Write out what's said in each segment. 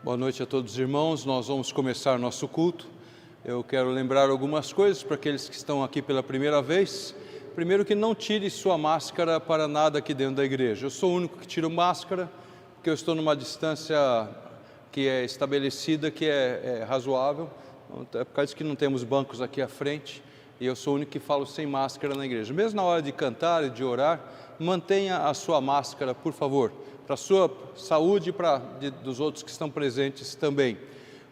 Boa noite a todos os irmãos, nós vamos começar nosso culto. Eu quero lembrar algumas coisas para aqueles que estão aqui pela primeira vez. Primeiro, que não tire sua máscara para nada aqui dentro da igreja. Eu sou o único que tiro máscara, porque eu estou numa distância que é estabelecida, que é razoável. É por causa que não temos bancos aqui à frente, e eu sou o único que falo sem máscara na igreja. Mesmo na hora de cantar e de orar, mantenha a sua máscara, por favor, para a sua saúde e dos outros que estão presentes também.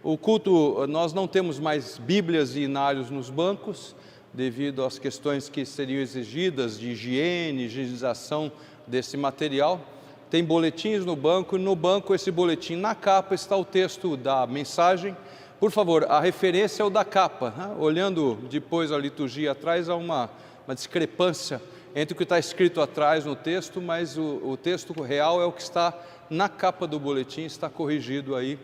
O culto, nós não temos mais bíblias e inários nos bancos, devido às questões que seriam exigidas de higiene, higienização desse material. Tem boletins no banco, e no banco esse boletim, na capa está o texto da mensagem. Por favor, a referência é o da capa, né? Olhando depois a liturgia atrás, há uma discrepância entre o que está escrito atrás no texto, mas o texto real é o que está na capa do boletim, está corrigido aí,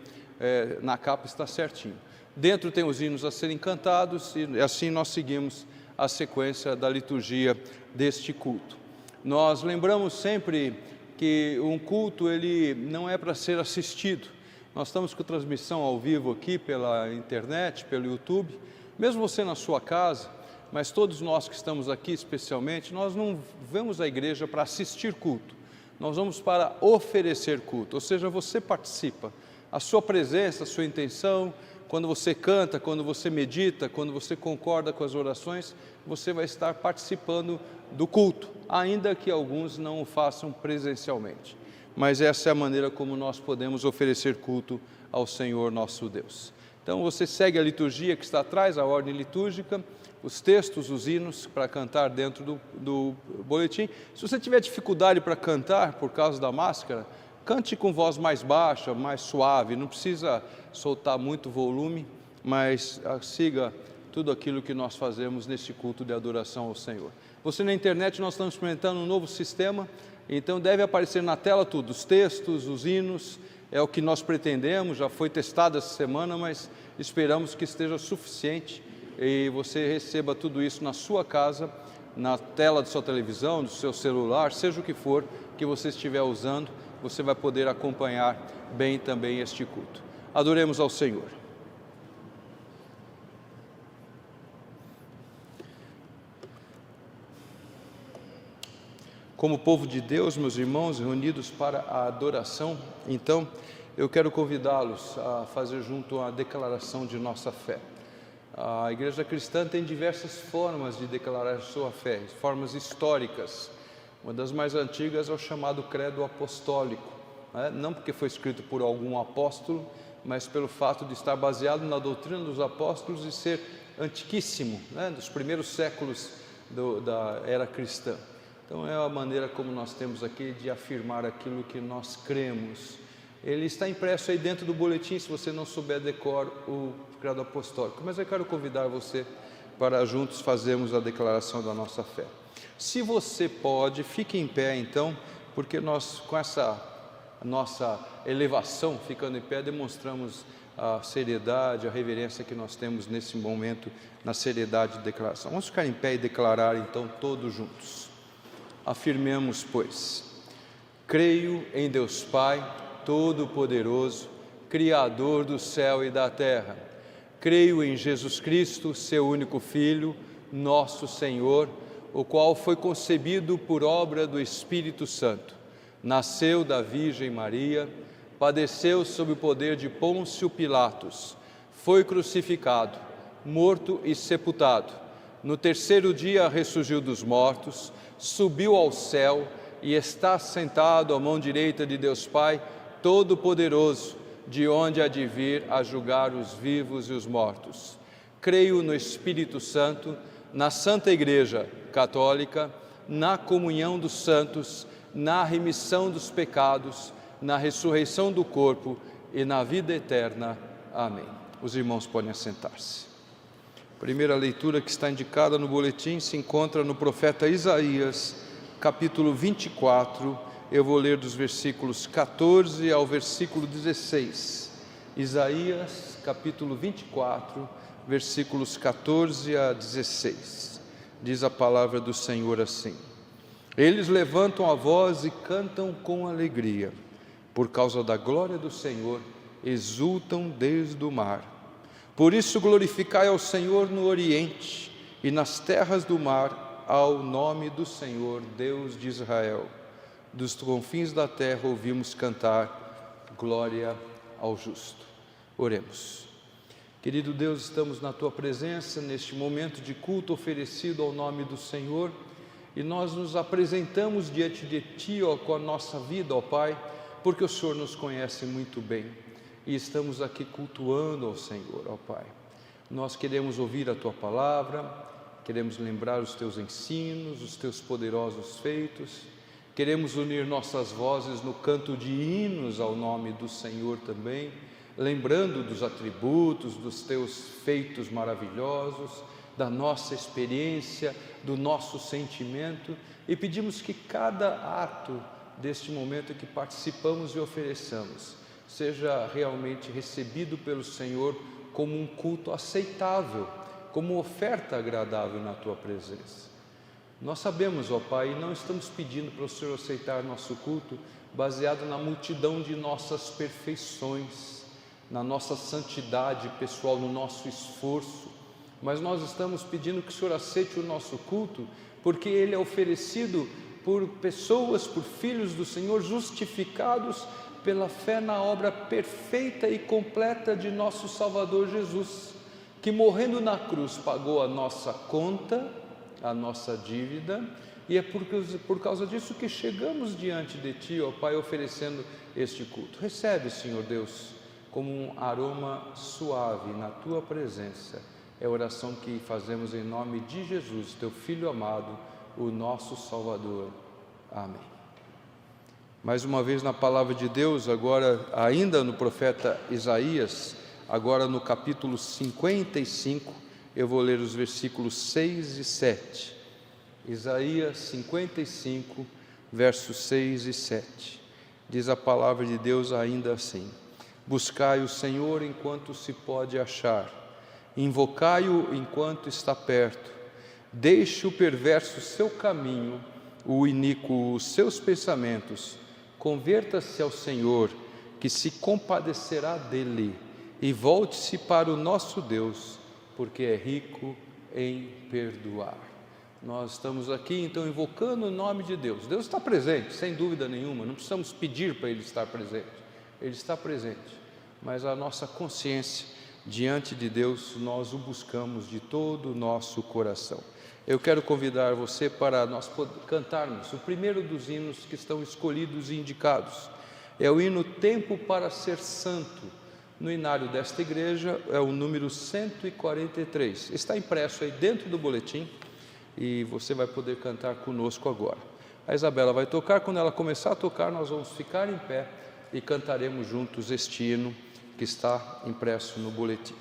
na capa está certinho. Dentro tem os hinos a serem cantados, e assim nós seguimos a sequência da liturgia deste culto. Nós lembramos sempre que um culto, ele não é para ser assistido. Nós estamos com transmissão ao vivo aqui pela internet, pelo YouTube. Mesmo você na sua casa, mas todos nós que estamos aqui especialmente, nós não vamos à igreja para assistir culto. Nós vamos para oferecer culto, ou seja, você participa. A sua presença, a sua intenção, quando você canta, quando você medita, quando você concorda com as orações, você vai estar participando do culto, ainda que alguns não o façam presencialmente. Mas essa é a maneira como nós podemos oferecer culto ao Senhor nosso Deus. Então você segue a liturgia que está atrás, a ordem litúrgica, os textos, os hinos para cantar dentro do boletim. Se você tiver dificuldade para cantar por causa da máscara, cante com voz mais baixa, mais suave, não precisa soltar muito volume, mas siga tudo aquilo que nós fazemos neste culto de adoração ao Senhor. Você na internet, nós estamos experimentando um novo sistema, então deve aparecer na tela tudo, os textos, os hinos, é o que nós pretendemos, já foi testado essa semana, mas esperamos que esteja suficiente e você receba tudo isso na sua casa, na tela da sua televisão, do seu celular, seja o que for que você estiver usando, você vai poder acompanhar bem também este culto. Adoremos ao Senhor. Como povo de Deus, meus irmãos, reunidos para a adoração, então, eu quero convidá-los a fazer junto a declaração de nossa fé. A igreja cristã tem diversas formas de declarar sua fé, formas históricas. Uma das mais antigas é o chamado credo apostólico, não porque foi escrito por algum apóstolo, mas pelo fato de estar baseado na doutrina dos apóstolos e ser antiquíssimo, dos primeiros séculos da era cristã. Então é a maneira como nós temos aqui de afirmar aquilo que nós cremos. Ele está impresso aí dentro do boletim, se você não souber decor o credo apostólico. Mas eu quero convidar você para juntos fazermos a declaração da nossa fé. Se você pode, fique em pé então, porque nós com essa nossa elevação, ficando em pé, demonstramos a seriedade, a reverência que nós temos nesse momento, na seriedade de declaração. Vamos ficar em pé e declarar então todos juntos. Afirmemos, pois, creio em Deus Pai Todo-Poderoso, Criador do céu e da terra. Creio em Jesus Cristo, seu único Filho, nosso Senhor, o qual foi concebido por obra do Espírito Santo. Nasceu da Virgem Maria, padeceu sob o poder de Pôncio Pilatos, foi crucificado, morto e sepultado. No terceiro dia ressurgiu dos mortos, subiu ao céu e está sentado à mão direita de Deus Pai Todo-Poderoso, de onde há de vir a julgar os vivos e os mortos. Creio no Espírito Santo, na Santa Igreja Católica, na comunhão dos santos, na remissão dos pecados, na ressurreição do corpo e na vida eterna. Amém. Os irmãos podem assentar-se. A primeira leitura que está indicada no boletim se encontra no profeta Isaías, capítulo 24, eu vou ler dos versículos 14 ao versículo 16. Isaías, capítulo 24, versículos 14 a 16. Diz a palavra do Senhor assim: Eles levantam a voz e cantam com alegria, por causa da glória do Senhor exultam desde o mar. Por isso glorificai ao Senhor no Oriente, e nas terras do mar ao nome do Senhor, Deus de Israel. Dos confins da terra ouvimos cantar, glória ao justo. Oremos. Querido Deus, estamos na Tua presença, neste momento de culto oferecido ao nome do Senhor, e nós nos apresentamos diante de Ti, ó, com a nossa vida, ó Pai, porque o Senhor nos conhece muito bem, e estamos aqui cultuando ao Senhor, ó Pai. Nós queremos ouvir a Tua palavra, queremos lembrar os Teus ensinos, os Teus poderosos feitos, queremos unir nossas vozes no canto de hinos ao nome do Senhor também, lembrando dos atributos, dos Teus feitos maravilhosos, da nossa experiência, do nosso sentimento, e pedimos que cada ato deste momento que participamos e ofereçamos seja realmente recebido pelo Senhor como um culto aceitável, como oferta agradável na Tua presença. Nós sabemos, ó Pai, e não estamos pedindo para o Senhor aceitar nosso culto baseado na multidão de nossas perfeições, na nossa santidade pessoal, no nosso esforço, mas nós estamos pedindo que o Senhor aceite o nosso culto, porque ele é oferecido por pessoas, por filhos do Senhor, justificados pela fé na obra perfeita e completa de nosso Salvador Jesus, que morrendo na cruz pagou a nossa conta, a nossa dívida, e é por causa disso que chegamos diante de Ti, ó Pai, oferecendo este culto. Recebe, Senhor Deus, como um aroma suave na Tua presença. É a oração que fazemos em nome de Jesus, Teu Filho amado, o nosso Salvador. Amém. Mais uma vez na palavra de Deus, agora ainda no profeta Isaías, agora no capítulo 55, eu vou ler os versículos 6 e 7. Isaías 55, versos 6 e 7. Diz a palavra de Deus ainda assim: buscai o Senhor enquanto se pode achar, invocai-o enquanto está perto. Deixe o perverso seu caminho, o iníquo os seus pensamentos. Converta-se ao Senhor, que se compadecerá dele, e volte-se para o nosso Deus, porque é rico em perdoar. Nós estamos aqui então invocando o nome de Deus. Deus está presente, sem dúvida nenhuma, não precisamos pedir para Ele estar presente. Ele está presente, mas a nossa consciência diante de Deus, nós o buscamos de todo o nosso coração. Eu quero convidar você para nós cantarmos o primeiro dos hinos que estão escolhidos e indicados. É o hino Tempo para Ser Santo. No inário desta igreja é o número 143. Está impresso aí dentro do boletim e você vai poder cantar conosco agora. A Isabela vai tocar, quando ela começar a tocar, nós vamos ficar em pé e cantaremos juntos este hino que está impresso no boletim.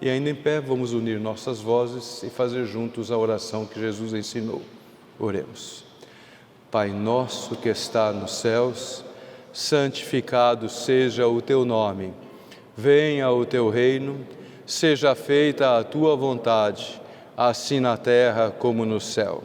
E ainda em pé, vamos unir nossas vozes e fazer juntos a oração que Jesus ensinou. Oremos. Pai nosso que está nos céus, santificado seja o teu nome. Venha o teu reino, seja feita a tua vontade, assim na terra como no céu.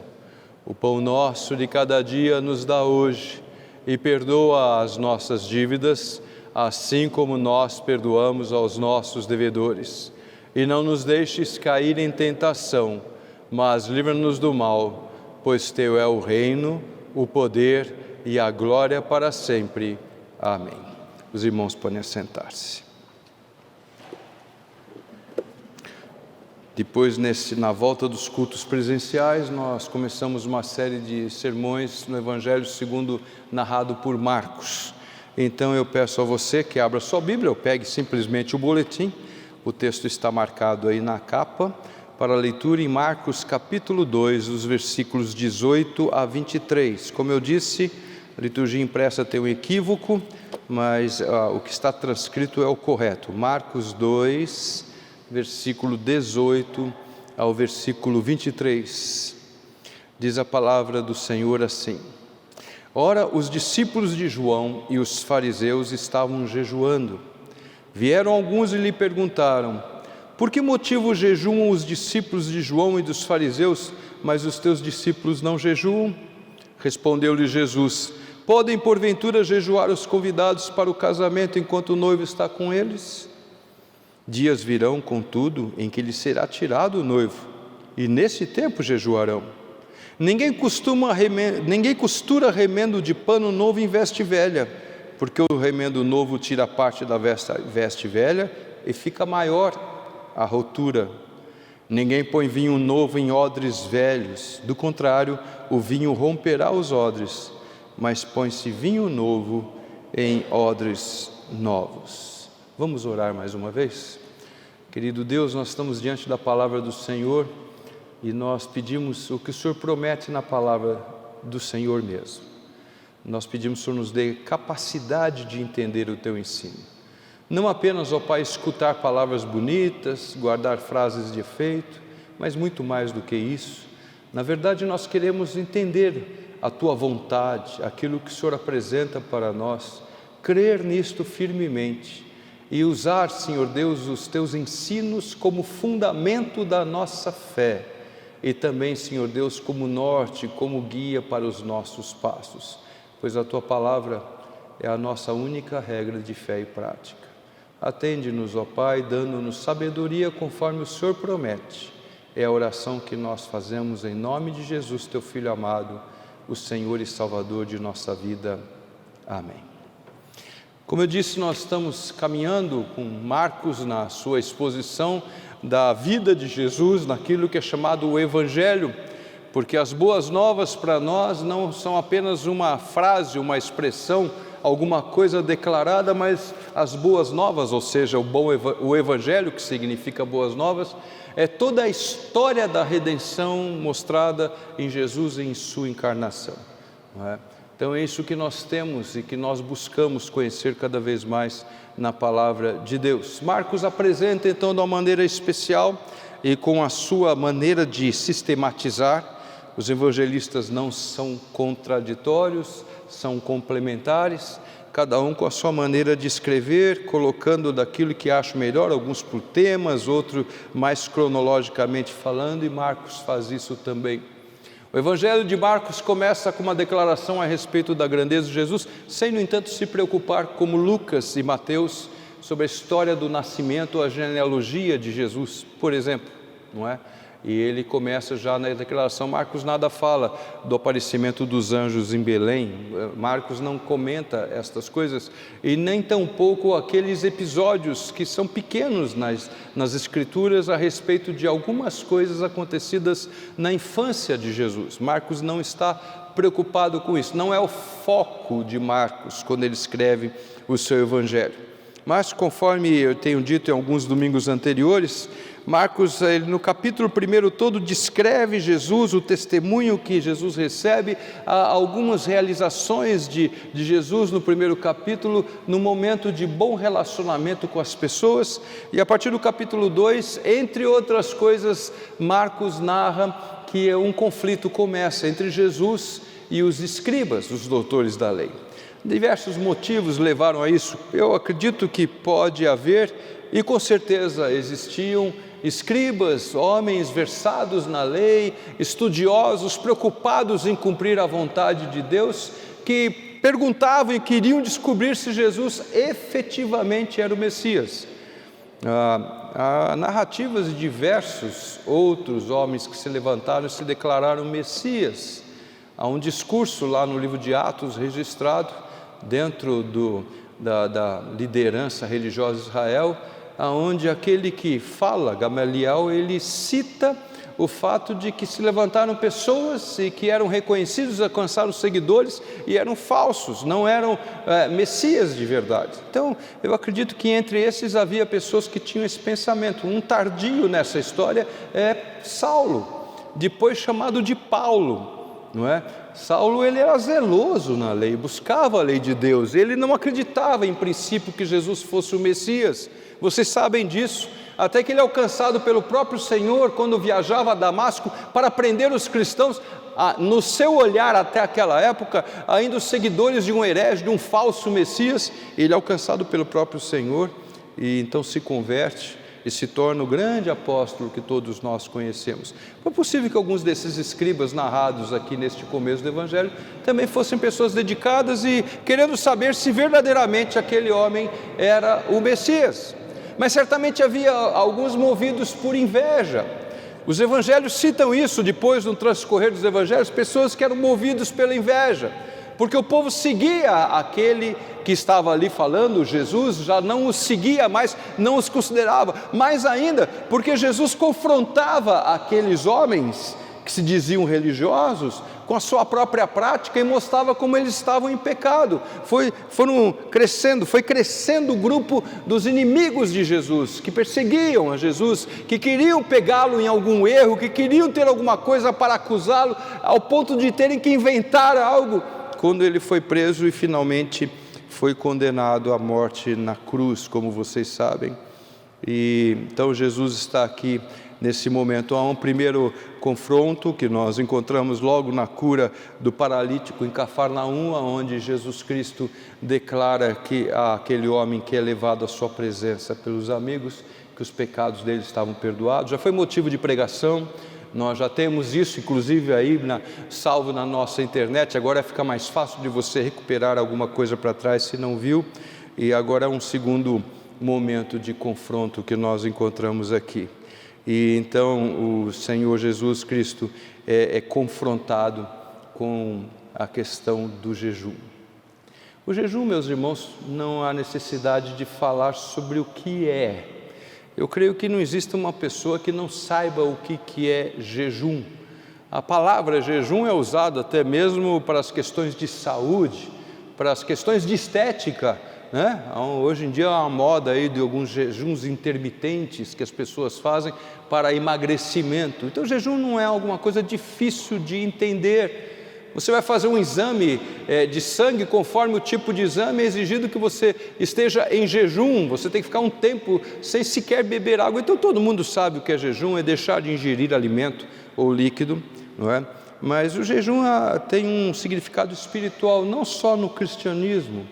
O pão nosso de cada dia nos dá hoje, e perdoa as nossas dívidas, assim como nós perdoamos aos nossos devedores. E não nos deixes cair em tentação, mas livra-nos do mal, pois teu é o reino, o poder e a glória para sempre. Amém. Os irmãos podem assentar-se. Depois, na volta dos cultos presenciais, nós começamos uma série de sermões no Evangelho segundo narrado por Marcos. Então eu peço a você que abra sua Bíblia, ou pegue simplesmente o boletim. O texto está marcado aí na capa, para a leitura em Marcos capítulo 2, os versículos 18 a 23. Como eu disse, a liturgia impressa tem um equívoco, mas o que está transcrito é o correto. Marcos 2, versículo 18 ao versículo 23. Diz a palavra do Senhor assim: Ora, os discípulos de João e os fariseus estavam jejuando. Vieram alguns e lhe perguntaram: por que motivo jejuam os discípulos de João e dos fariseus, mas os teus discípulos não jejuam? Respondeu-lhe Jesus: podem porventura jejuar os convidados para o casamento enquanto o noivo está com eles? Dias virão, contudo, em que lhes será tirado o noivo, e nesse tempo jejuarão. Ninguém costura remendo de pano novo em veste velha, porque o remendo novo tira parte da veste velha e fica maior a rotura. Ninguém põe vinho novo em odres velhos, do contrário, o vinho romperá os odres, mas põe-se vinho novo em odres novos. Vamos orar mais uma vez? Querido Deus, nós estamos diante da palavra do Senhor e nós pedimos o que o Senhor promete na palavra do Senhor mesmo. Nós pedimos que o Senhor nos dê capacidade de entender o Teu ensino. Não apenas, ó Pai, escutar palavras bonitas, guardar frases de efeito, mas muito mais do que isso. Na verdade, nós queremos entender a Tua vontade, aquilo que o Senhor apresenta para nós, crer nisto firmemente e usar, Senhor Deus, os Teus ensinos como fundamento da nossa fé e também, Senhor Deus, como norte, como guia para os nossos passos, pois a Tua palavra é a nossa única regra de fé e prática. Atende-nos, ó Pai, dando-nos sabedoria conforme o Senhor promete. É a oração que nós fazemos em nome de Jesus, Teu Filho amado, o Senhor e Salvador de nossa vida. Amém. Como eu disse, nós estamos caminhando com Marcos na sua exposição da vida de Jesus, naquilo que é chamado o Evangelho, porque as boas novas para nós não são apenas uma frase, uma expressão, alguma coisa declarada, mas as boas novas, ou seja, o Evangelho, que significa boas novas, é toda a história da redenção mostrada em Jesus e em sua encarnação, não é? Então é isso que nós temos e que nós buscamos conhecer cada vez mais na palavra de Deus. Marcos apresenta então de uma maneira especial e com a sua maneira de sistematizar. Os evangelistas não são contraditórios, são complementares, cada um com a sua maneira de escrever, colocando daquilo que acha melhor, alguns por temas, outros mais cronologicamente falando, e Marcos faz isso também. O Evangelho de Marcos começa com uma declaração a respeito da grandeza de Jesus, sem, no entanto, se preocupar, como Lucas e Mateus, sobre a história do nascimento, a genealogia de Jesus, por exemplo, não é? E ele começa já na declaração. Marcos nada fala do aparecimento dos anjos em Belém, Marcos não comenta estas coisas, e nem tampouco aqueles episódios que são pequenos nas Escrituras a respeito de algumas coisas acontecidas na infância de Jesus. Marcos não está preocupado com isso, não é o foco de Marcos quando ele escreve o seu Evangelho. Mas, conforme eu tenho dito em alguns domingos anteriores, Marcos, ele, no capítulo 1 todo, descreve Jesus, o testemunho que Jesus recebe, algumas realizações de Jesus no primeiro capítulo, no momento de bom relacionamento com as pessoas. E a partir do capítulo 2, entre outras coisas, Marcos narra que um conflito começa entre Jesus e os escribas, os doutores da lei. Diversos motivos levaram a isso. Eu acredito que pode haver, e com certeza existiam, escribas, homens versados na lei, estudiosos, preocupados em cumprir a vontade de Deus, que perguntavam e queriam descobrir se Jesus efetivamente era o Messias. Há narrativas de diversos outros homens que se levantaram e se declararam Messias. Há um discurso lá no livro de Atos registrado dentro da liderança religiosa de Israel, onde aquele que fala, Gamaliel, ele cita o fato de que se levantaram pessoas e que eram reconhecidos, alcançaram seguidores e eram falsos, não eram messias de verdade. Então, eu acredito que entre esses havia pessoas que tinham esse pensamento. Um tardio nessa história é Saulo, depois chamado de Paulo. Não é? Saulo, ele era zeloso na lei, buscava a lei de Deus, ele não acreditava em princípio que Jesus fosse o Messias. Vocês sabem disso, até que ele é alcançado pelo próprio Senhor quando viajava a Damasco para prender os cristãos. No seu olhar até aquela época, ainda os seguidores de um herege, de um falso Messias. Ele é alcançado pelo próprio Senhor e então se converte e se torna o grande apóstolo que todos nós conhecemos. É possível que alguns desses escribas narrados aqui neste começo do Evangelho também fossem pessoas dedicadas e querendo saber se verdadeiramente aquele homem era o Messias. Mas certamente havia alguns movidos por inveja. Os evangelhos citam isso depois, no transcorrer dos evangelhos, pessoas que eram movidos pela inveja, porque o povo seguia aquele que estava ali falando, Jesus, já não os seguia mais, não os considerava, mais ainda, porque Jesus confrontava aqueles homens que se diziam religiosos com a sua própria prática e mostrava como eles estavam em pecado. Foi crescendo o grupo dos inimigos de Jesus, que perseguiam a Jesus, que queriam pegá-lo em algum erro, que queriam ter alguma coisa para acusá-lo, ao ponto de terem que inventar algo, quando ele foi preso e finalmente foi condenado à morte na cruz, como vocês sabem. E então Jesus está aqui nesse momento. Há um primeiro confronto que nós encontramos logo na cura do paralítico em Cafarnaum, onde Jesus Cristo declara que aquele homem que é levado à sua presença pelos amigos, que os pecados dele estavam perdoados. Já foi motivo de pregação, nós já temos isso inclusive aí salvo na nossa internet. Agora fica mais fácil de você recuperar alguma coisa para trás se não viu. E agora é um segundo momento de confronto que nós encontramos aqui. E então o Senhor Jesus Cristo é confrontado com a questão do jejum. O jejum, meus irmãos, não há necessidade de falar sobre o que é. Eu creio que não existe uma pessoa que não saiba o que é jejum. A palavra jejum é usada até mesmo para as questões de saúde, para as questões de estética, né? Hoje em dia há uma moda aí de alguns jejuns intermitentes que as pessoas fazem para emagrecimento. Então o jejum não é alguma coisa difícil de entender. Você vai fazer um exame de sangue, conforme o tipo de exame é exigido que você esteja em jejum, você tem que ficar um tempo sem sequer beber água. Então todo mundo sabe o que é jejum, é deixar de ingerir alimento ou líquido, não é? Mas o jejum tem um significado espiritual, não só no cristianismo.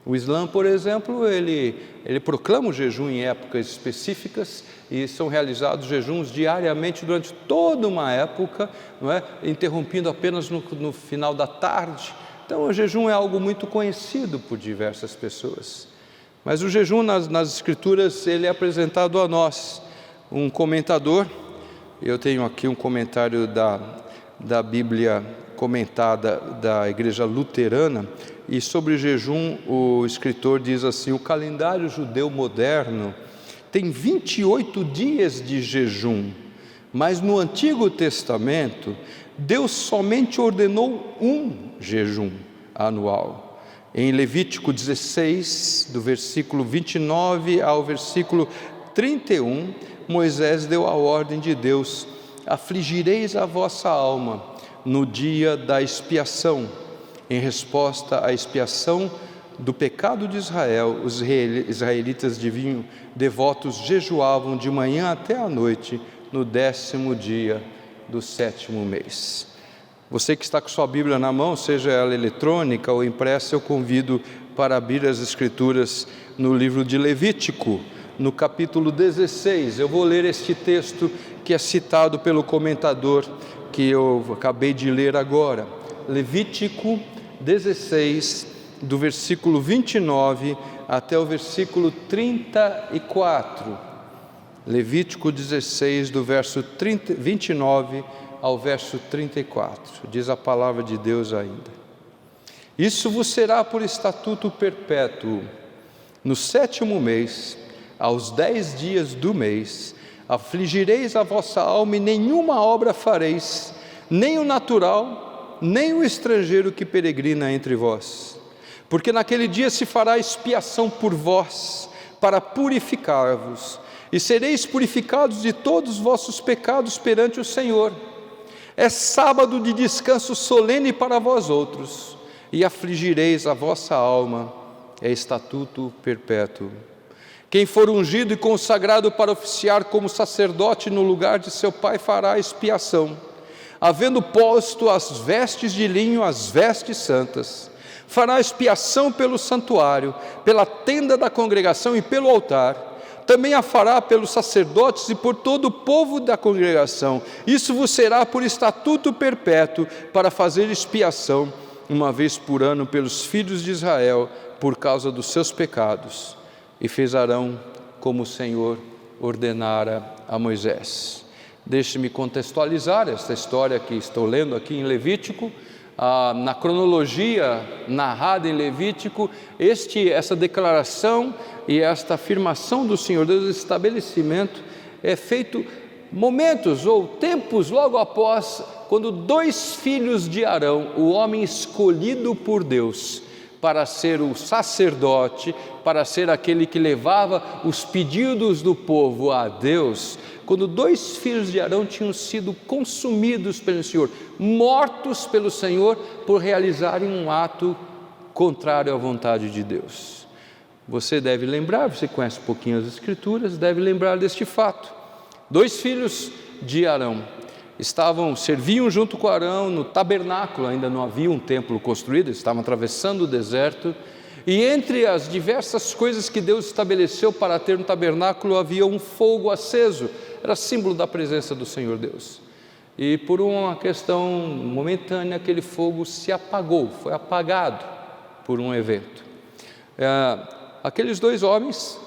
O Islã, por exemplo, ele proclama o jejum em épocas específicas e são realizados jejuns diariamente durante toda uma época, não é? Interrompido apenas no final da tarde. Então o jejum é algo muito conhecido por diversas pessoas. Mas o jejum nas Escrituras, ele é apresentado a nós. Um comentador, eu tenho aqui um comentário da Bíblia comentada da Igreja Luterana, e sobre jejum o escritor diz assim: o calendário judeu moderno tem 28 dias de jejum, mas no Antigo Testamento Deus somente ordenou um jejum anual. Em Levítico 16, do versículo 29 ao versículo 31, Moisés deu a ordem de Deus: afligireis a vossa alma no dia da expiação. Em resposta à expiação do pecado de Israel, os israelitas devotos jejuavam de manhã até a noite, no 10º dia do 7º mês. Você que está com sua Bíblia na mão, seja ela eletrônica ou impressa, eu convido para abrir as Escrituras no livro de Levítico, no capítulo 16. Eu vou ler este texto que é citado pelo comentador que eu acabei de ler agora. Levítico 16, do versículo 29 até o versículo 34. Levítico 16, do verso 29 ao verso 34. Diz a palavra de Deus ainda: isso vos será por estatuto perpétuo. No 7º mês, aos 10 dias do mês, afligireis a vossa alma e nenhuma obra fareis, nem o natural, nem o estrangeiro que peregrina entre vós. Porque naquele dia se fará expiação por vós, para purificar-vos, e sereis purificados de todos os vossos pecados perante o Senhor. É sábado de descanso solene para vós outros, e afligireis a vossa alma, é estatuto perpétuo. Quem for ungido e consagrado para oficiar como sacerdote no lugar de seu pai fará expiação, havendo posto as vestes de linho, as vestes santas. Fará expiação pelo santuário, pela tenda da congregação e pelo altar. Também a fará pelos sacerdotes e por todo o povo da congregação. Isso vos será por estatuto perpétuo, para fazer expiação uma vez por ano pelos filhos de Israel, por causa dos seus pecados. E fez Arão como o Senhor ordenara a Moisés. Deixe-me contextualizar esta história que estou lendo aqui em Levítico. Na cronologia narrada em Levítico, essa declaração e esta afirmação do Senhor Deus, esse estabelecimento, é feito momentos ou tempos logo após, quando 2 filhos de Arão, o homem escolhido por Deus para ser o sacerdote, para ser aquele que levava os pedidos do povo a Deus, quando 2 filhos de Arão tinham sido consumidos pelo Senhor, mortos pelo Senhor por realizarem um ato contrário à vontade de Deus. Você deve lembrar, você conhece um pouquinho as Escrituras, deve lembrar deste fato. 2 filhos de Arão serviam junto com Arão no tabernáculo, ainda não havia um templo construído, eles estavam atravessando o deserto, e entre as diversas coisas que Deus estabeleceu para ter um tabernáculo, havia um fogo aceso, era símbolo da presença do Senhor Deus. E por uma questão momentânea, aquele fogo se apagou, foi apagado por um evento. Aqueles 2 homens,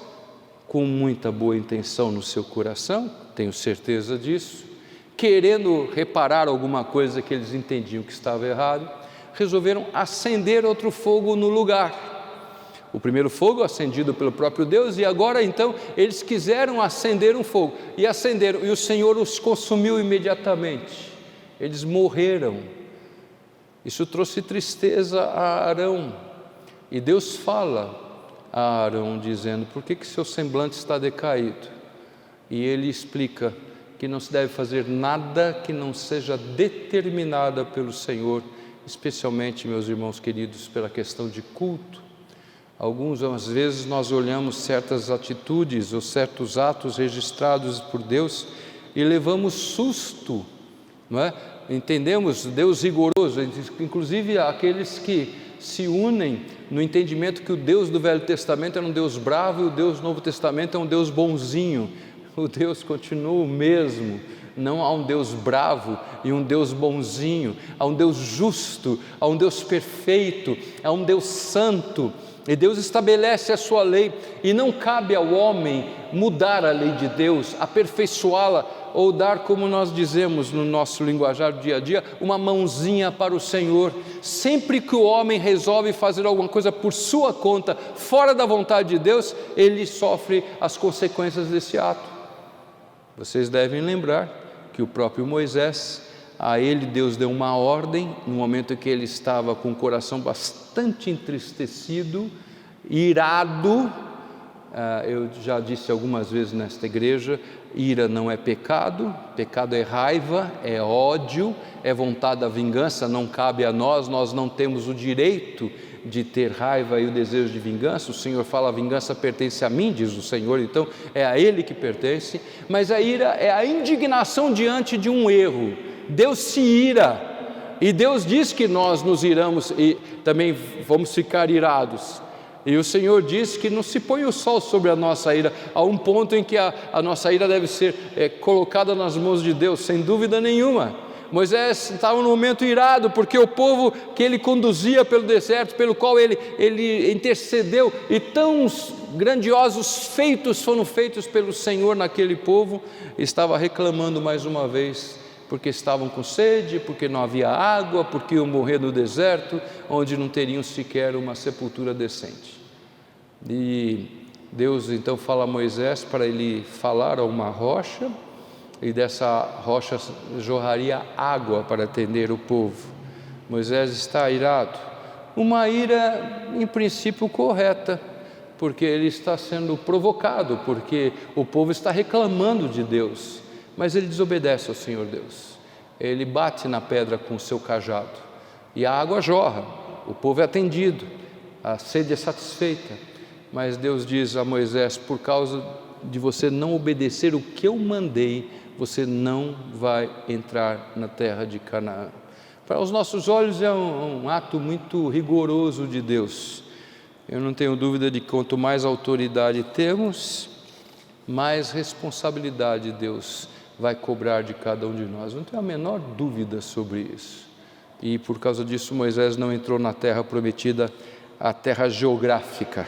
com muita boa intenção no seu coração, tenho certeza disso, querendo reparar alguma coisa que eles entendiam que estava errado, resolveram acender outro fogo no lugar. O primeiro fogo acendido pelo próprio Deus, e agora então eles quiseram acender um fogo, e acenderam, e o Senhor os consumiu imediatamente, eles morreram. Isso trouxe tristeza a Arão, e Deus fala a Arão dizendo: por que seu semblante está decaído? E ele explica que não se deve fazer nada que não seja determinada pelo Senhor, especialmente, meus irmãos queridos, pela questão de culto. Às vezes nós olhamos certas atitudes ou certos atos registrados por Deus e levamos susto, não é? Entendemos Deus rigoroso, inclusive aqueles que se unem no entendimento que o Deus do Velho Testamento era um Deus bravo e o Deus do Novo Testamento é um Deus bonzinho. O Deus continua o mesmo, não há um Deus bravo e um Deus bonzinho, há um Deus justo, há um Deus perfeito, há um Deus santo, e Deus estabelece a sua lei, e não cabe ao homem mudar a lei de Deus, aperfeiçoá-la, ou dar, como nós dizemos no nosso linguajar do dia a dia, uma mãozinha para o Senhor. Sempre que o homem resolve fazer alguma coisa por sua conta, fora da vontade de Deus, ele sofre as consequências desse ato. Vocês devem lembrar que o próprio Moisés, A ele Deus deu uma ordem, no momento em que ele estava com o coração bastante entristecido, irado. Eu já disse algumas vezes nesta igreja, ira não é pecado, pecado é raiva, é ódio, é vontade da vingança, não cabe a nós, nós não temos o direito de ter raiva e o desejo de vingança. O Senhor fala, a vingança pertence a mim, diz o Senhor, então é a Ele que pertence. Mas a ira é a indignação diante de um erro. Deus se ira, e Deus diz que nós nos iramos e também vamos ficar irados. E o Senhor diz que não se põe o sol sobre a nossa ira, a um ponto em que a nossa ira deve ser colocada nas mãos de Deus, sem dúvida nenhuma. Moisés estava num momento irado, porque o povo que ele conduzia pelo deserto, pelo qual ele intercedeu, e tão grandiosos feitos foram feitos pelo Senhor naquele povo, estava reclamando mais uma vez, porque estavam com sede, porque não havia água, porque iam morrer no deserto, onde não teriam sequer uma sepultura decente. E Deus então fala a Moisés para ele falar a uma rocha, e dessa rocha jorraria água para atender o povo. Moisés está irado, uma ira em princípio correta, porque ele está sendo provocado, porque o povo está reclamando de Deus, mas ele desobedece ao Senhor Deus. Ele bate na pedra com o seu cajado, e a água jorra, o povo é atendido, a sede é satisfeita. Mas Deus diz a Moisés, por causa de você não obedecer o que eu mandei, você não vai entrar na terra de Canaã. Para os nossos olhos é um ato muito rigoroso de Deus. Eu não tenho dúvida de que quanto mais autoridade temos, mais responsabilidade Deus vai cobrar de cada um de nós. Não tenho a menor dúvida sobre isso. E por causa disso Moisés não entrou na terra prometida, a terra geográfica,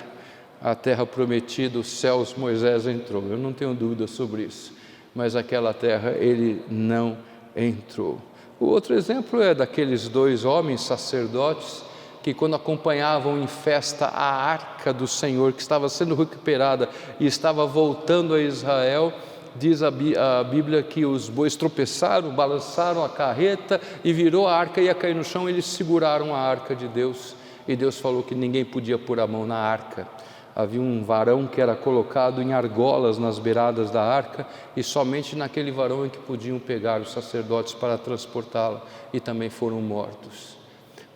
a terra prometida, os céus, Moisés entrou. Eu não tenho dúvida sobre isso, mas aquela terra ele não entrou. O outro exemplo é daqueles dois homens sacerdotes que, quando acompanhavam em festa a arca do Senhor, que estava sendo recuperada e estava voltando a Israel, diz a Bíblia que os bois tropeçaram, balançaram a carreta e virou a arca, ia cair no chão. Eles seguraram a arca de Deus, e Deus falou que ninguém podia pôr a mão na arca. Havia um varão que era colocado em argolas nas beiradas da arca, e somente naquele varão é que podiam pegar os sacerdotes para transportá-la, e também foram mortos.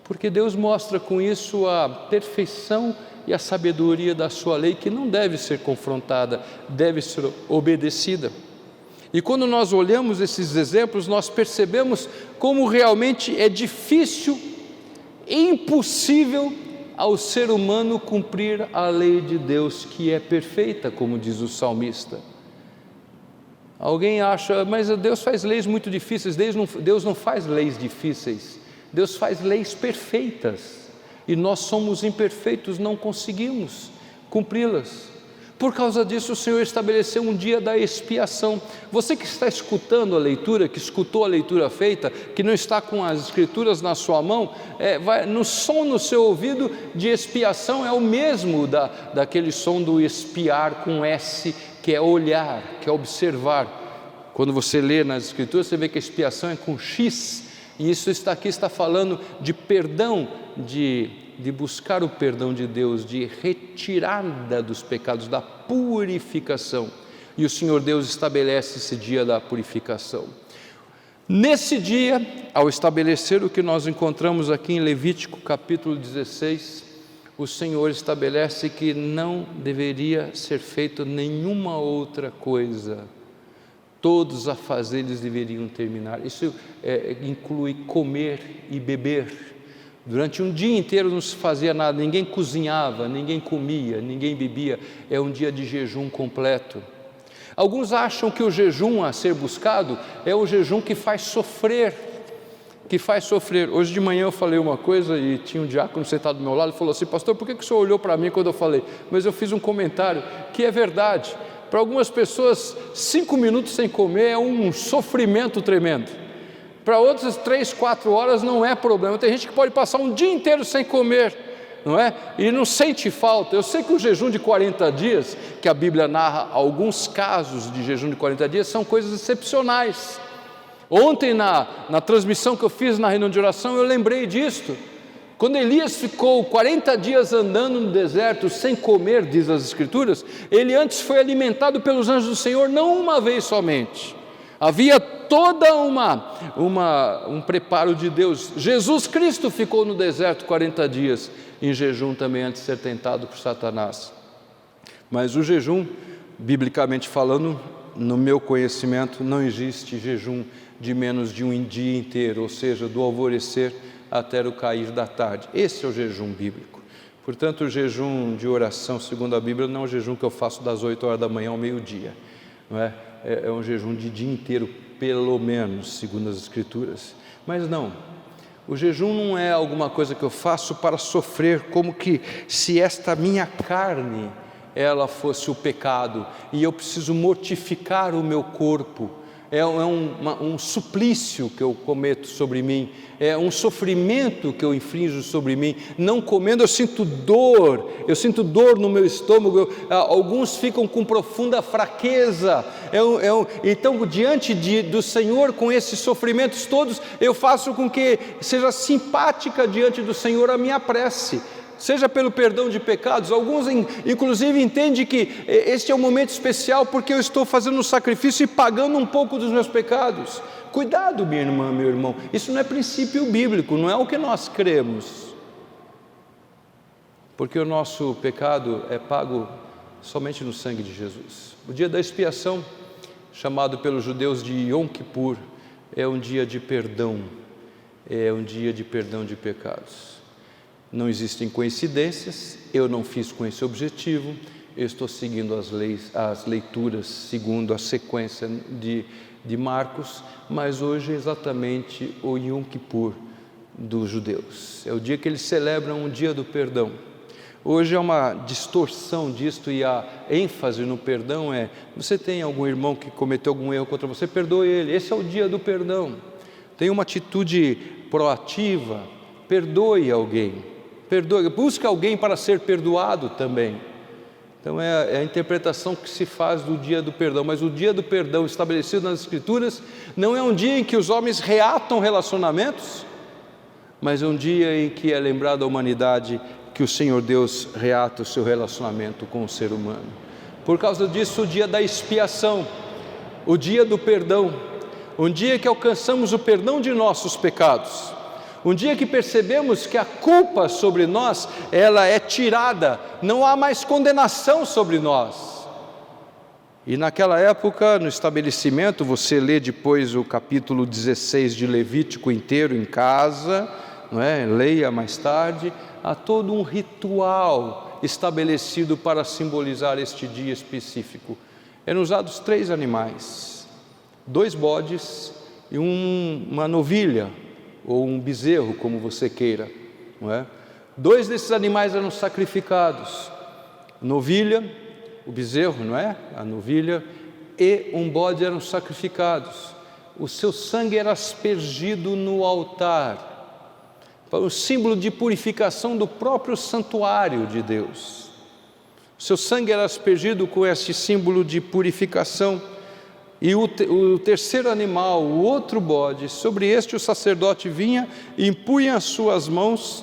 Porque Deus mostra com isso a perfeição e a sabedoria da sua lei, que não deve ser confrontada, deve ser obedecida. E quando nós olhamos esses exemplos, nós percebemos como realmente é difícil e impossível ao ser humano cumprir a lei de Deus, que é perfeita, como diz o salmista. Alguém acha, mas Deus faz leis muito difíceis. Deus não faz leis difíceis, Deus faz leis perfeitas, e nós somos imperfeitos, não conseguimos cumpri-las. Por causa disso o Senhor estabeleceu um dia da expiação. Você que está escutando a leitura, que escutou a leitura feita, que não está com as escrituras na sua mão, no som no seu ouvido de expiação é o mesmo daquele som do espiar com S, que é olhar, que é observar. Quando você lê nas escrituras, você vê que a expiação é com X, e isso está falando de perdão, de buscar o perdão de Deus, de retirada dos pecados, da purificação. E o Senhor Deus estabelece esse dia da purificação. Nesse dia, ao estabelecer o que nós encontramos aqui em Levítico capítulo 16, o Senhor estabelece que não deveria ser feito nenhuma outra coisa. Todos os afazeres deveriam terminar. Isso inclui comer e beber. Durante um dia inteiro não se fazia nada, ninguém cozinhava, ninguém comia, ninguém bebia. É um dia de jejum completo. Alguns acham que o jejum a ser buscado é o jejum que faz sofrer, Hoje de manhã eu falei uma coisa e tinha um diácono sentado do meu lado e falou assim: pastor, por que o senhor olhou para mim quando eu falei? Mas eu fiz um comentário que é verdade. Para algumas pessoas, 5 minutos sem comer é um sofrimento tremendo. Para outras, 3, 4 horas não é problema. Tem gente que pode passar um dia inteiro sem comer, não é? E não sente falta. Eu sei que o jejum de 40 dias, que a Bíblia narra alguns casos de jejum de 40 dias, são coisas excepcionais. Ontem na transmissão que eu fiz na reunião de oração, eu lembrei disto. Quando Elias ficou 40 dias andando no deserto sem comer, diz as Escrituras, ele antes foi alimentado pelos anjos do Senhor, não uma vez somente. Havia toda um preparo de Deus. Jesus Cristo ficou no deserto 40 dias em jejum também antes de ser tentado por Satanás. Mas o jejum, biblicamente falando, no meu conhecimento, não existe jejum de menos de um dia inteiro, ou seja, do alvorecer até o cair da tarde. Esse é o jejum bíblico. Portanto, o jejum de oração, segundo a Bíblia, não é um jejum que eu faço das 8 horas da manhã ao meio-dia, não é? É um jejum de dia inteiro, pelo menos, segundo as Escrituras. Mas não, o jejum não é alguma coisa que eu faço para sofrer, como que se esta minha carne, ela fosse o pecado, e eu preciso mortificar o meu corpo. É um suplício que eu cometo sobre mim, é um sofrimento que eu inflijo sobre mim. Não comendo eu sinto dor no meu estômago, alguns ficam com profunda fraqueza. Então, diante do Senhor, com esses sofrimentos todos, eu faço com que seja simpática diante do Senhor a minha prece, seja pelo perdão de pecados. Alguns inclusive entendem que este é um momento especial porque eu estou fazendo um sacrifício e pagando um pouco dos meus pecados. Cuidado, minha irmã, meu irmão, isso não é princípio bíblico, não é o que nós cremos, porque o nosso pecado é pago somente no sangue de Jesus. O dia da expiação, chamado pelos judeus de Yom Kippur, é um dia de perdão, é um dia de perdão de pecados. Não existem coincidências, eu não fiz com esse objetivo, eu estou seguindo as leituras, segundo a sequência de Marcos, mas hoje é exatamente o Yom Kippur dos judeus, é o dia que eles celebram o dia do perdão. Hoje é uma distorção disto, e a ênfase no perdão é: você tem algum irmão que cometeu algum erro contra você, perdoe ele, esse é o dia do perdão. Tenha uma atitude proativa, perdoe alguém. Busca alguém para ser perdoado também. Então é a interpretação que se faz do dia do perdão. Mas o dia do perdão estabelecido nas Escrituras não é um dia em que os homens reatam relacionamentos, mas é um dia em que é lembrado a humanidade que o Senhor Deus reata o seu relacionamento com o ser humano. Por causa disso, o dia da expiação, o dia do perdão, um dia que alcançamos o perdão de nossos pecados, um dia que percebemos que a culpa sobre nós, ela é tirada, não há mais condenação sobre nós. E naquela época, no estabelecimento, você lê depois o capítulo 16 de Levítico inteiro em casa, não é? Leia mais tarde, há todo um ritual estabelecido para simbolizar este dia específico. Eram usados 3 animais, 2 bodes e uma novilha, ou um bezerro, como você queira, não é? 2 desses animais eram sacrificados, novilha, o bezerro, não é? A novilha, e um bode eram sacrificados. O seu sangue era aspergido no altar, para o símbolo de purificação do próprio santuário de Deus. O seu sangue era aspergido com esse símbolo de purificação. E o terceiro animal, o outro bode, sobre este o sacerdote vinha e impunha as suas mãos,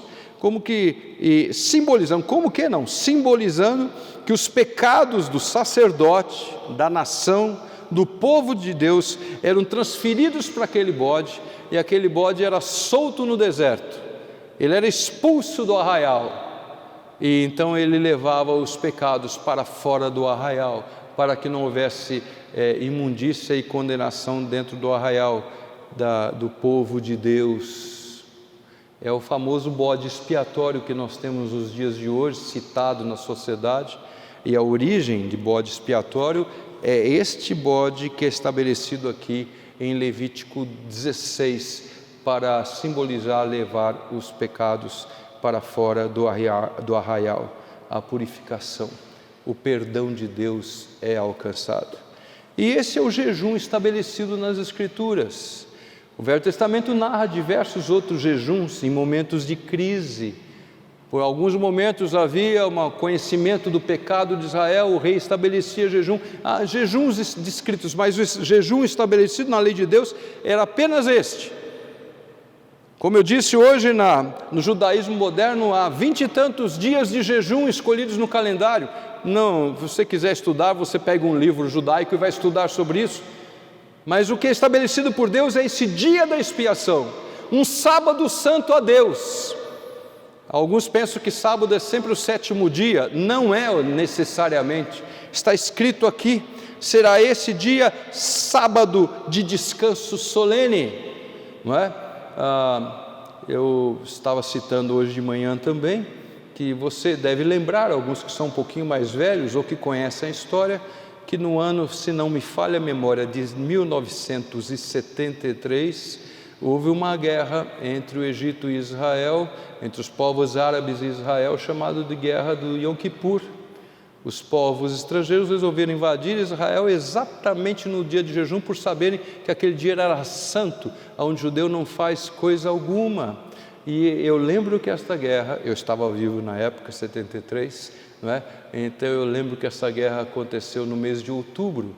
simbolizando que os pecados do sacerdote, da nação, do povo de Deus, eram transferidos para aquele bode, e aquele bode era solto no deserto, ele era expulso do arraial, e então ele levava os pecados para fora do arraial, para que não houvesse imundícia e condenação dentro do arraial do povo de Deus. É o famoso bode expiatório que nós temos nos dias de hoje, citado na sociedade, e a origem de bode expiatório é este bode que é estabelecido aqui em Levítico 16, para simbolizar levar os pecados para fora do arraial, a purificação. O perdão de Deus é alcançado. E esse é o jejum estabelecido nas Escrituras. O Velho Testamento narra diversos outros jejuns em momentos de crise, Por alguns momentos havia um conhecimento do pecado de Israel, o rei estabelecia jejum. Há jejuns descritos, mas o jejum estabelecido na lei de Deus era apenas este. Como eu disse, hoje no judaísmo moderno há 20 e tantos dias de jejum escolhidos no calendário. Não, se você quiser estudar, você pega um livro judaico e vai estudar sobre isso. Mas o que é estabelecido por Deus é esse dia da expiação, um sábado santo a Deus. Alguns pensam que sábado é sempre o 7º dia, não é necessariamente, está escrito aqui, será esse dia sábado de descanso solene, não é? Eu estava citando hoje de manhã também, que você deve lembrar, alguns que são um pouquinho mais velhos ou que conhecem a história, que no ano, se não me falha a memória, de 1973, houve uma guerra entre o Egito e Israel, entre os povos árabes e Israel, chamada de Guerra do Yom Kippur. Os povos estrangeiros resolveram invadir Israel exatamente no dia de jejum, por saberem que aquele dia era santo, onde o judeu não faz coisa alguma. E eu lembro que esta guerra, eu estava vivo na época, 73, não é? Então eu lembro que essa guerra aconteceu no mês de outubro.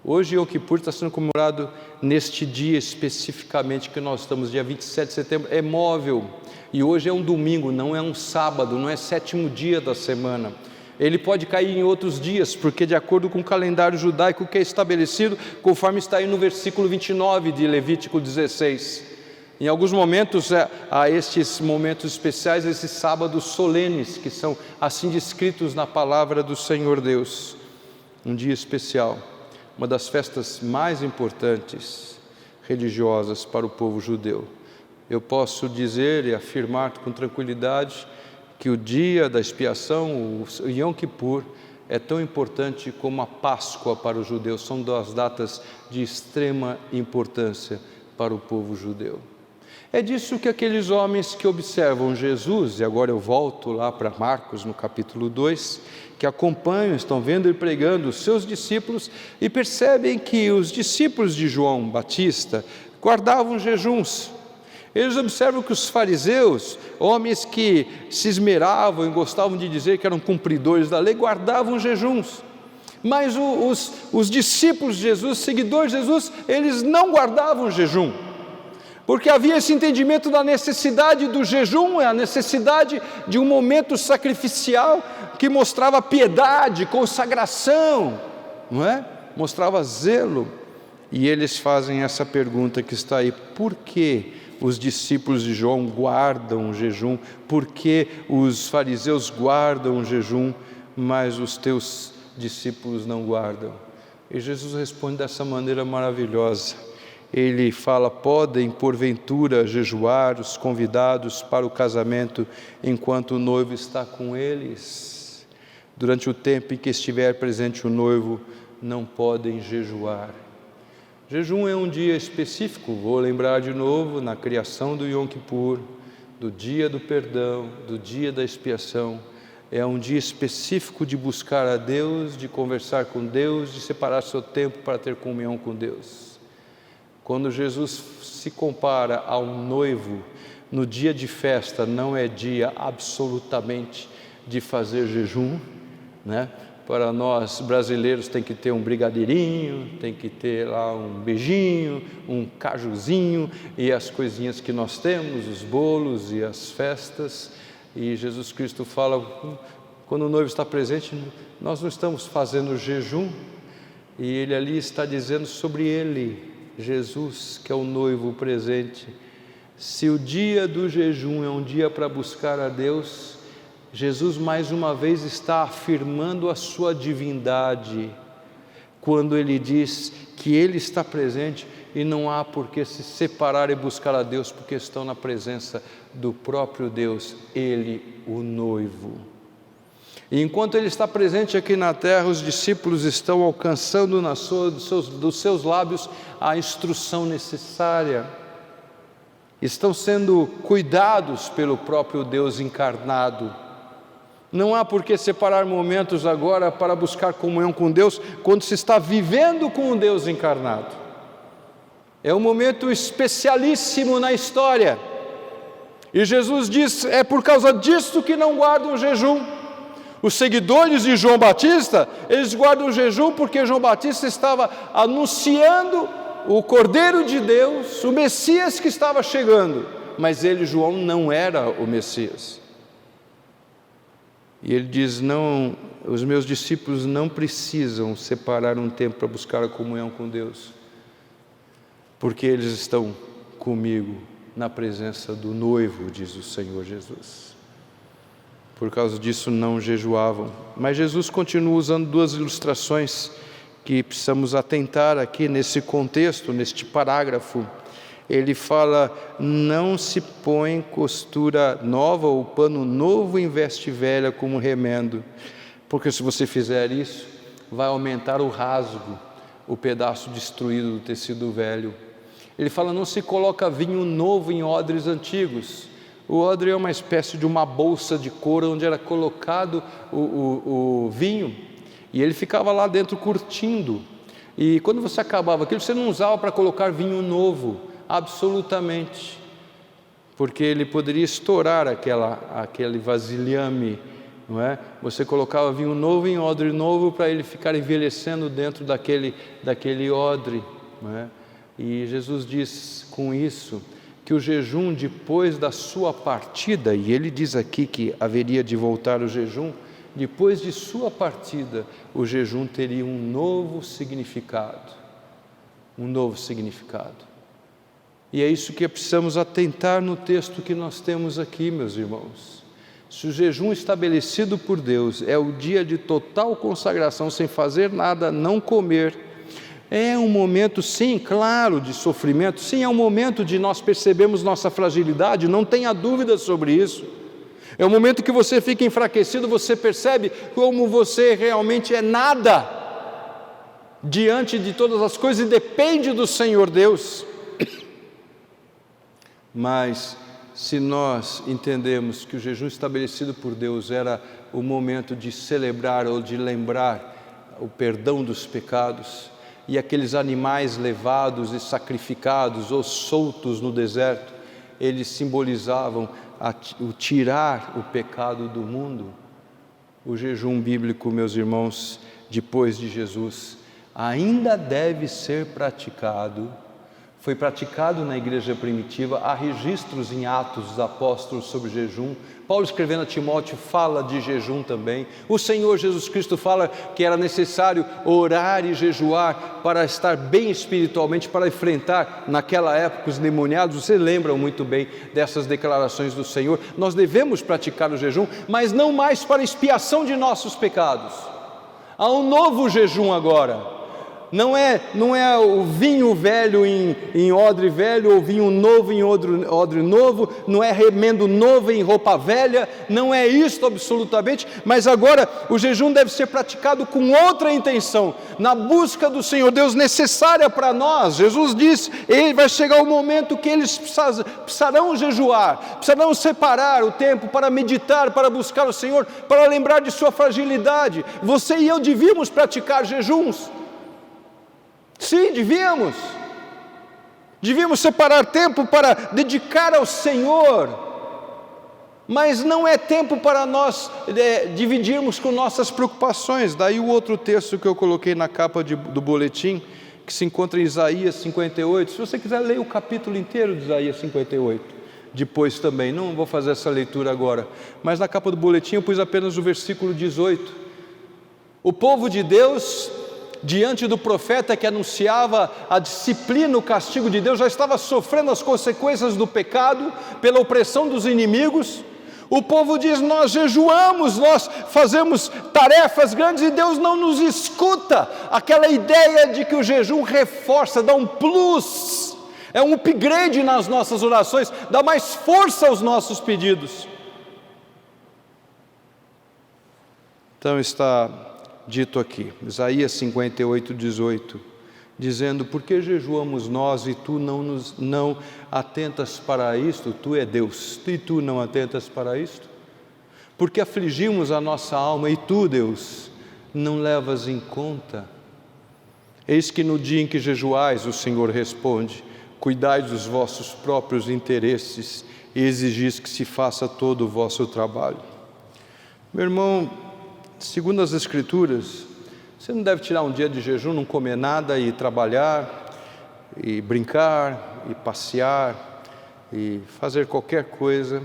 Hoje Yom Kippur está sendo comemorado neste dia especificamente que nós estamos, dia 27 de setembro, é móvel. E hoje é um domingo, não é um sábado, não é 7º dia da semana. Ele pode cair em outros dias, porque de acordo com o calendário judaico que é estabelecido, conforme está aí no versículo 29 de Levítico 16. Em alguns momentos, há estes momentos especiais, esses sábados solenes, que são assim descritos na palavra do Senhor Deus. Um dia especial, uma das festas mais importantes religiosas para o povo judeu. Eu posso dizer e afirmar com tranquilidade que o dia da expiação, o Yom Kippur, é tão importante como a Páscoa para os judeus. São duas datas de extrema importância para o povo judeu. É disso que aqueles homens que observam Jesus, e agora eu volto lá para Marcos no capítulo 2, que acompanham, estão vendo ele pregando os seus discípulos e percebem que os discípulos de João Batista guardavam jejuns. Eles observam que os fariseus, homens que se esmeravam e gostavam de dizer que eram cumpridores da lei, guardavam jejuns. Mas os discípulos de Jesus, seguidores de Jesus, eles não guardavam jejum. Porque havia esse entendimento da necessidade do jejum, a necessidade de um momento sacrificial que mostrava piedade, consagração, não é? Mostrava zelo. E eles fazem essa pergunta que está aí: por que os discípulos de João guardam o jejum? Por que os fariseus guardam o jejum, mas os teus discípulos não guardam? E Jesus responde dessa maneira maravilhosa. Ele fala: podem porventura jejuar os convidados para o casamento enquanto o noivo está com eles? Durante o tempo em que estiver presente o noivo, não podem jejuar. Jejum é um dia específico, vou lembrar de novo, na criação do Yom Kippur, do dia do perdão, do dia da expiação. É um dia específico de buscar a Deus, de conversar com Deus, de separar seu tempo para ter comunhão com Deus. Quando Jesus se compara a um noivo, no dia de festa não é dia absolutamente de fazer jejum, né? Para nós brasileiros tem que ter um brigadeirinho, tem que ter lá um beijinho, um cajuzinho e as coisinhas que nós temos, os bolos e as festas. E Jesus Cristo fala, quando o noivo está presente, nós não estamos fazendo jejum. E ele ali está dizendo sobre ele, Jesus, que é o noivo presente. Se o dia do jejum é um dia para buscar a Deus, Jesus mais uma vez está afirmando a sua divindade, quando ele diz que ele está presente e não há por que se separar e buscar a Deus, porque estão na presença do próprio Deus, ele, o noivo. E enquanto ele está presente aqui na terra, os discípulos estão alcançando dos seus lábios a instrução necessária, estão sendo cuidados pelo próprio Deus encarnado. Não há por que separar momentos agora para buscar comunhão com Deus, quando se está vivendo com o Deus encarnado. É um momento especialíssimo na história. E Jesus diz: é por causa disso que não guardam o jejum. Os seguidores de João Batista, eles guardam o jejum porque João Batista estava anunciando o Cordeiro de Deus, o Messias que estava chegando, mas ele, João, não era o Messias. E ele diz: não, os meus discípulos não precisam separar um tempo para buscar a comunhão com Deus, porque eles estão comigo na presença do noivo, diz o Senhor Jesus. Por causa disso não jejuavam. Mas Jesus continua usando duas ilustrações que precisamos atentar aqui nesse contexto, neste parágrafo. Ele fala: não se põe costura nova ou pano novo em veste velha como remendo, porque se você fizer isso, vai aumentar o rasgo, o pedaço destruído do tecido velho. Ele fala: não se coloca vinho novo em odres antigos. O odre é uma espécie de uma bolsa de couro onde era colocado o vinho, e ele ficava lá dentro curtindo. E quando você acabava aquilo, você não usava para colocar vinho novo, absolutamente, porque ele poderia estourar aquele vasilhame, não é? Você colocava vinho novo em odre novo para ele ficar envelhecendo dentro daquele odre, não é? E Jesus diz com isso que o jejum depois da sua partida, e ele diz aqui que haveria de voltar o jejum, depois de sua partida, o jejum teria um novo significado. Um novo significado. E é isso que precisamos atentar no texto que nós temos aqui, meus irmãos. Se o jejum estabelecido por Deus é o dia de total consagração, sem fazer nada, não comer, é um momento, sim, claro, de sofrimento, sim, é um momento de nós percebermos nossa fragilidade, não tenha dúvida sobre isso. É um momento que você fica enfraquecido, você percebe como você realmente é nada diante de todas as coisas e depende do Senhor Deus. Mas se nós entendemos que o jejum estabelecido por Deus era o momento de celebrar ou de lembrar o perdão dos pecados, e aqueles animais levados e sacrificados ou soltos no deserto, eles simbolizavam o tirar o pecado do mundo. O jejum bíblico, meus irmãos, depois de Jesus, ainda deve ser praticado. Foi praticado na igreja primitiva, há registros em Atos dos Apóstolos sobre jejum. Paulo, escrevendo a Timóteo, fala de jejum também. O Senhor Jesus Cristo fala que era necessário orar e jejuar para estar bem espiritualmente, para enfrentar naquela época os endemoniados. Vocês lembram muito bem dessas declarações do Senhor. Nós devemos praticar o jejum, mas não mais para expiação de nossos pecados. Há um novo jejum agora. Não é o vinho velho em odre velho, ou vinho novo em odre novo, não é remendo novo em roupa velha, não é isto absolutamente, mas agora o jejum deve ser praticado com outra intenção, na busca do Senhor Deus necessária para nós. Jesus disse: vai chegar o momento que eles precisarão jejuar, precisarão separar o tempo para meditar, para buscar o Senhor, para lembrar de sua fragilidade. Você e eu devíamos praticar jejuns. Sim, devíamos separar tempo para dedicar ao Senhor, mas não é tempo para nós dividirmos com nossas preocupações. Daí o outro texto que eu coloquei na capa do boletim, que se encontra em Isaías 58, se você quiser ler o capítulo inteiro de Isaías 58, depois também, não vou fazer essa leitura agora, mas na capa do boletim eu pus apenas o versículo 18, o povo de Deus, diante do profeta que anunciava a disciplina, o castigo de Deus, já estava sofrendo as consequências do pecado, pela opressão dos inimigos. O povo diz: nós jejuamos, nós fazemos tarefas grandes e Deus não nos escuta. Aquela ideia de que o jejum reforça, dá um plus, é um upgrade nas nossas orações, dá mais força aos nossos pedidos. Então está dito aqui, Isaías 58, 18, dizendo: por que jejuamos nós e tu não atentas para isto? Tu é Deus, e tu não atentas para isto? Porque afligimos a nossa alma e tu, Deus, não levas em conta? Eis que no dia em que jejuais, o Senhor responde, cuidai dos vossos próprios interesses e exigis que se faça todo o vosso trabalho. Meu irmão, segundo as Escrituras, você não deve tirar um dia de jejum, não comer nada e trabalhar, e brincar, e passear, e fazer qualquer coisa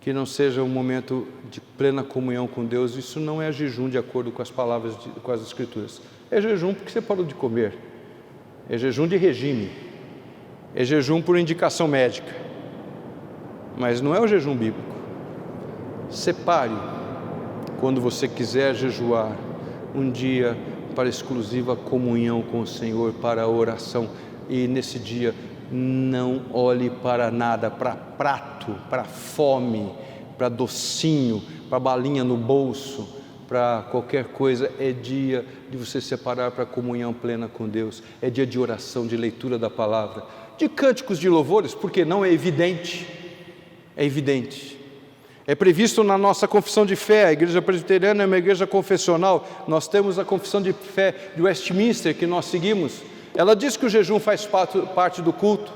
que não seja um momento de plena comunhão com Deus. Isso não é jejum de acordo com as palavras, com as Escrituras. É jejum porque você parou de comer, é jejum de regime, é jejum por indicação médica, mas não é o jejum bíblico. Separe, quando você quiser jejuar, um dia para exclusiva comunhão com o Senhor, para a oração, e nesse dia não olhe para nada, para prato, para fome, para docinho, para balinha no bolso, para qualquer coisa. É dia de você separar para comunhão plena com Deus, é dia de oração, de leitura da palavra, de cânticos de louvores, porque não é evidente, é evidente. É previsto na nossa confissão de fé. A Igreja Presbiteriana é uma igreja confessional. Nós temos a confissão de fé de Westminster, que nós seguimos. Ela diz que o jejum faz parte do culto.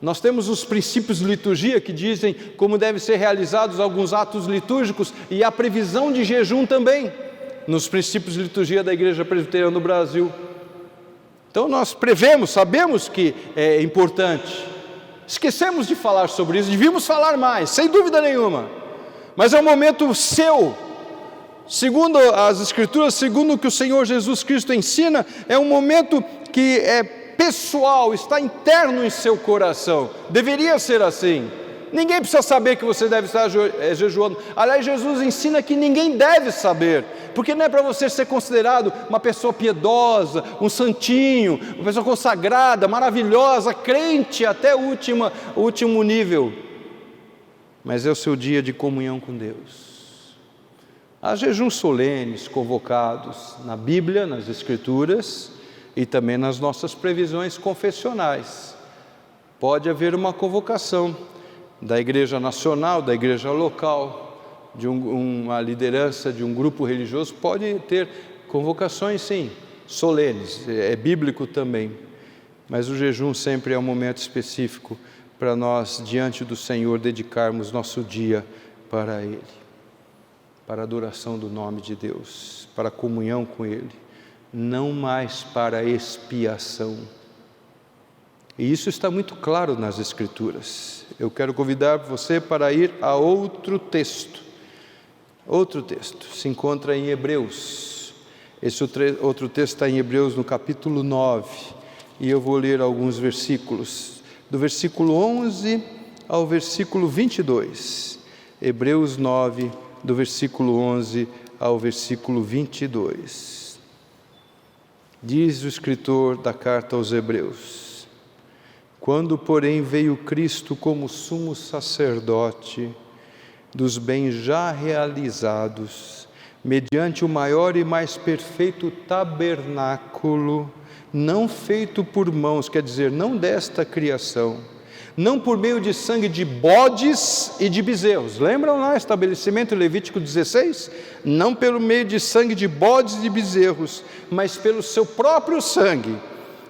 Nós temos os princípios de liturgia que dizem como devem ser realizados alguns atos litúrgicos, e a previsão de jejum também, nos princípios de liturgia da Igreja Presbiteriana no Brasil. Então nós prevemos, sabemos que é importante. Esquecemos de falar sobre isso, devíamos falar mais, sem dúvida nenhuma. Mas é um momento seu, segundo as Escrituras, segundo o que o Senhor Jesus Cristo ensina, é um momento que é pessoal, está interno em seu coração, deveria ser assim. Ninguém precisa saber que você deve estar jejuando. Aliás, Jesus ensina que ninguém deve saber, porque não é para você ser considerado uma pessoa piedosa, um santinho, uma pessoa consagrada, maravilhosa, crente até o último nível. Mas é o seu dia de comunhão com Deus. Há jejuns solenes convocados na Bíblia, nas Escrituras e também nas nossas previsões confessionais. Pode haver uma convocação da igreja nacional, da igreja local, de uma liderança de um grupo religioso, pode ter convocações sim, solenes, é bíblico também. Mas o jejum sempre é um momento específico para nós, diante do Senhor, dedicarmos nosso dia para Ele, para a adoração do nome de Deus, para a comunhão com Ele, não mais para a expiação. E isso está muito claro nas Escrituras. Eu quero convidar você para ir a outro texto. Outro texto se encontra em Hebreus. Esse outro texto está em Hebreus no capítulo 9, e eu vou ler alguns versículos, do versículo 11 ao versículo 22. Hebreus 9, do versículo 11 ao versículo 22. Diz o escritor da carta aos Hebreus: quando, porém, veio Cristo como sumo sacerdote dos bens já realizados, mediante o maior e mais perfeito tabernáculo, não feito por mãos, quer dizer, não desta criação, não por meio de sangue de bodes e de bezerros. Lembram lá, estabelecimento Levítico 16? Não pelo meio de sangue de bodes e de bezerros, mas pelo seu próprio sangue.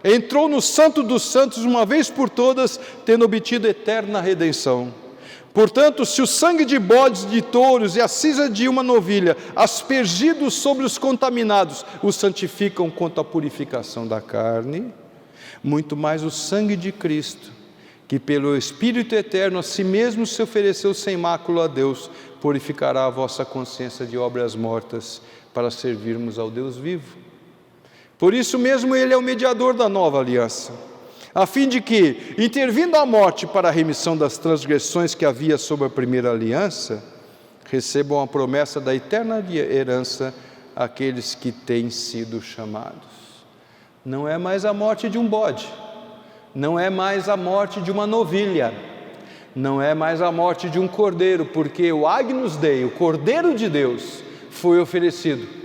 Entrou no Santo dos Santos uma vez por todas, tendo obtido eterna redenção. Portanto, se o sangue de bodes, de touros e a cinza de uma novilha, aspergidos sobre os contaminados, os santificam quanto à purificação da carne, muito mais o sangue de Cristo, que pelo Espírito eterno a si mesmo se ofereceu sem mácula a Deus, purificará a vossa consciência de obras mortas, para servirmos ao Deus vivo. Por isso mesmo Ele é o mediador da nova aliança, a fim de que, intervindo a morte para a remissão das transgressões que havia sob a primeira aliança, recebam a promessa da eterna herança aqueles que têm sido chamados. Não é mais a morte de um bode, não é mais a morte de uma novilha, não é mais a morte de um cordeiro, porque o Agnus Dei, o Cordeiro de Deus, foi oferecido.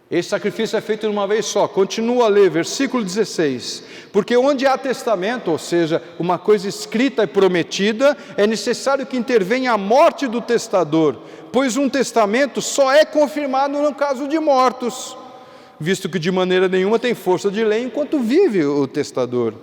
Esse sacrifício é feito uma vez só. Continua a ler, versículo 16. Porque onde há testamento, ou seja, uma coisa escrita e prometida, é necessário que intervenha a morte do testador, pois um testamento só é confirmado no caso de mortos, visto que de maneira nenhuma tem força de lei enquanto vive o testador.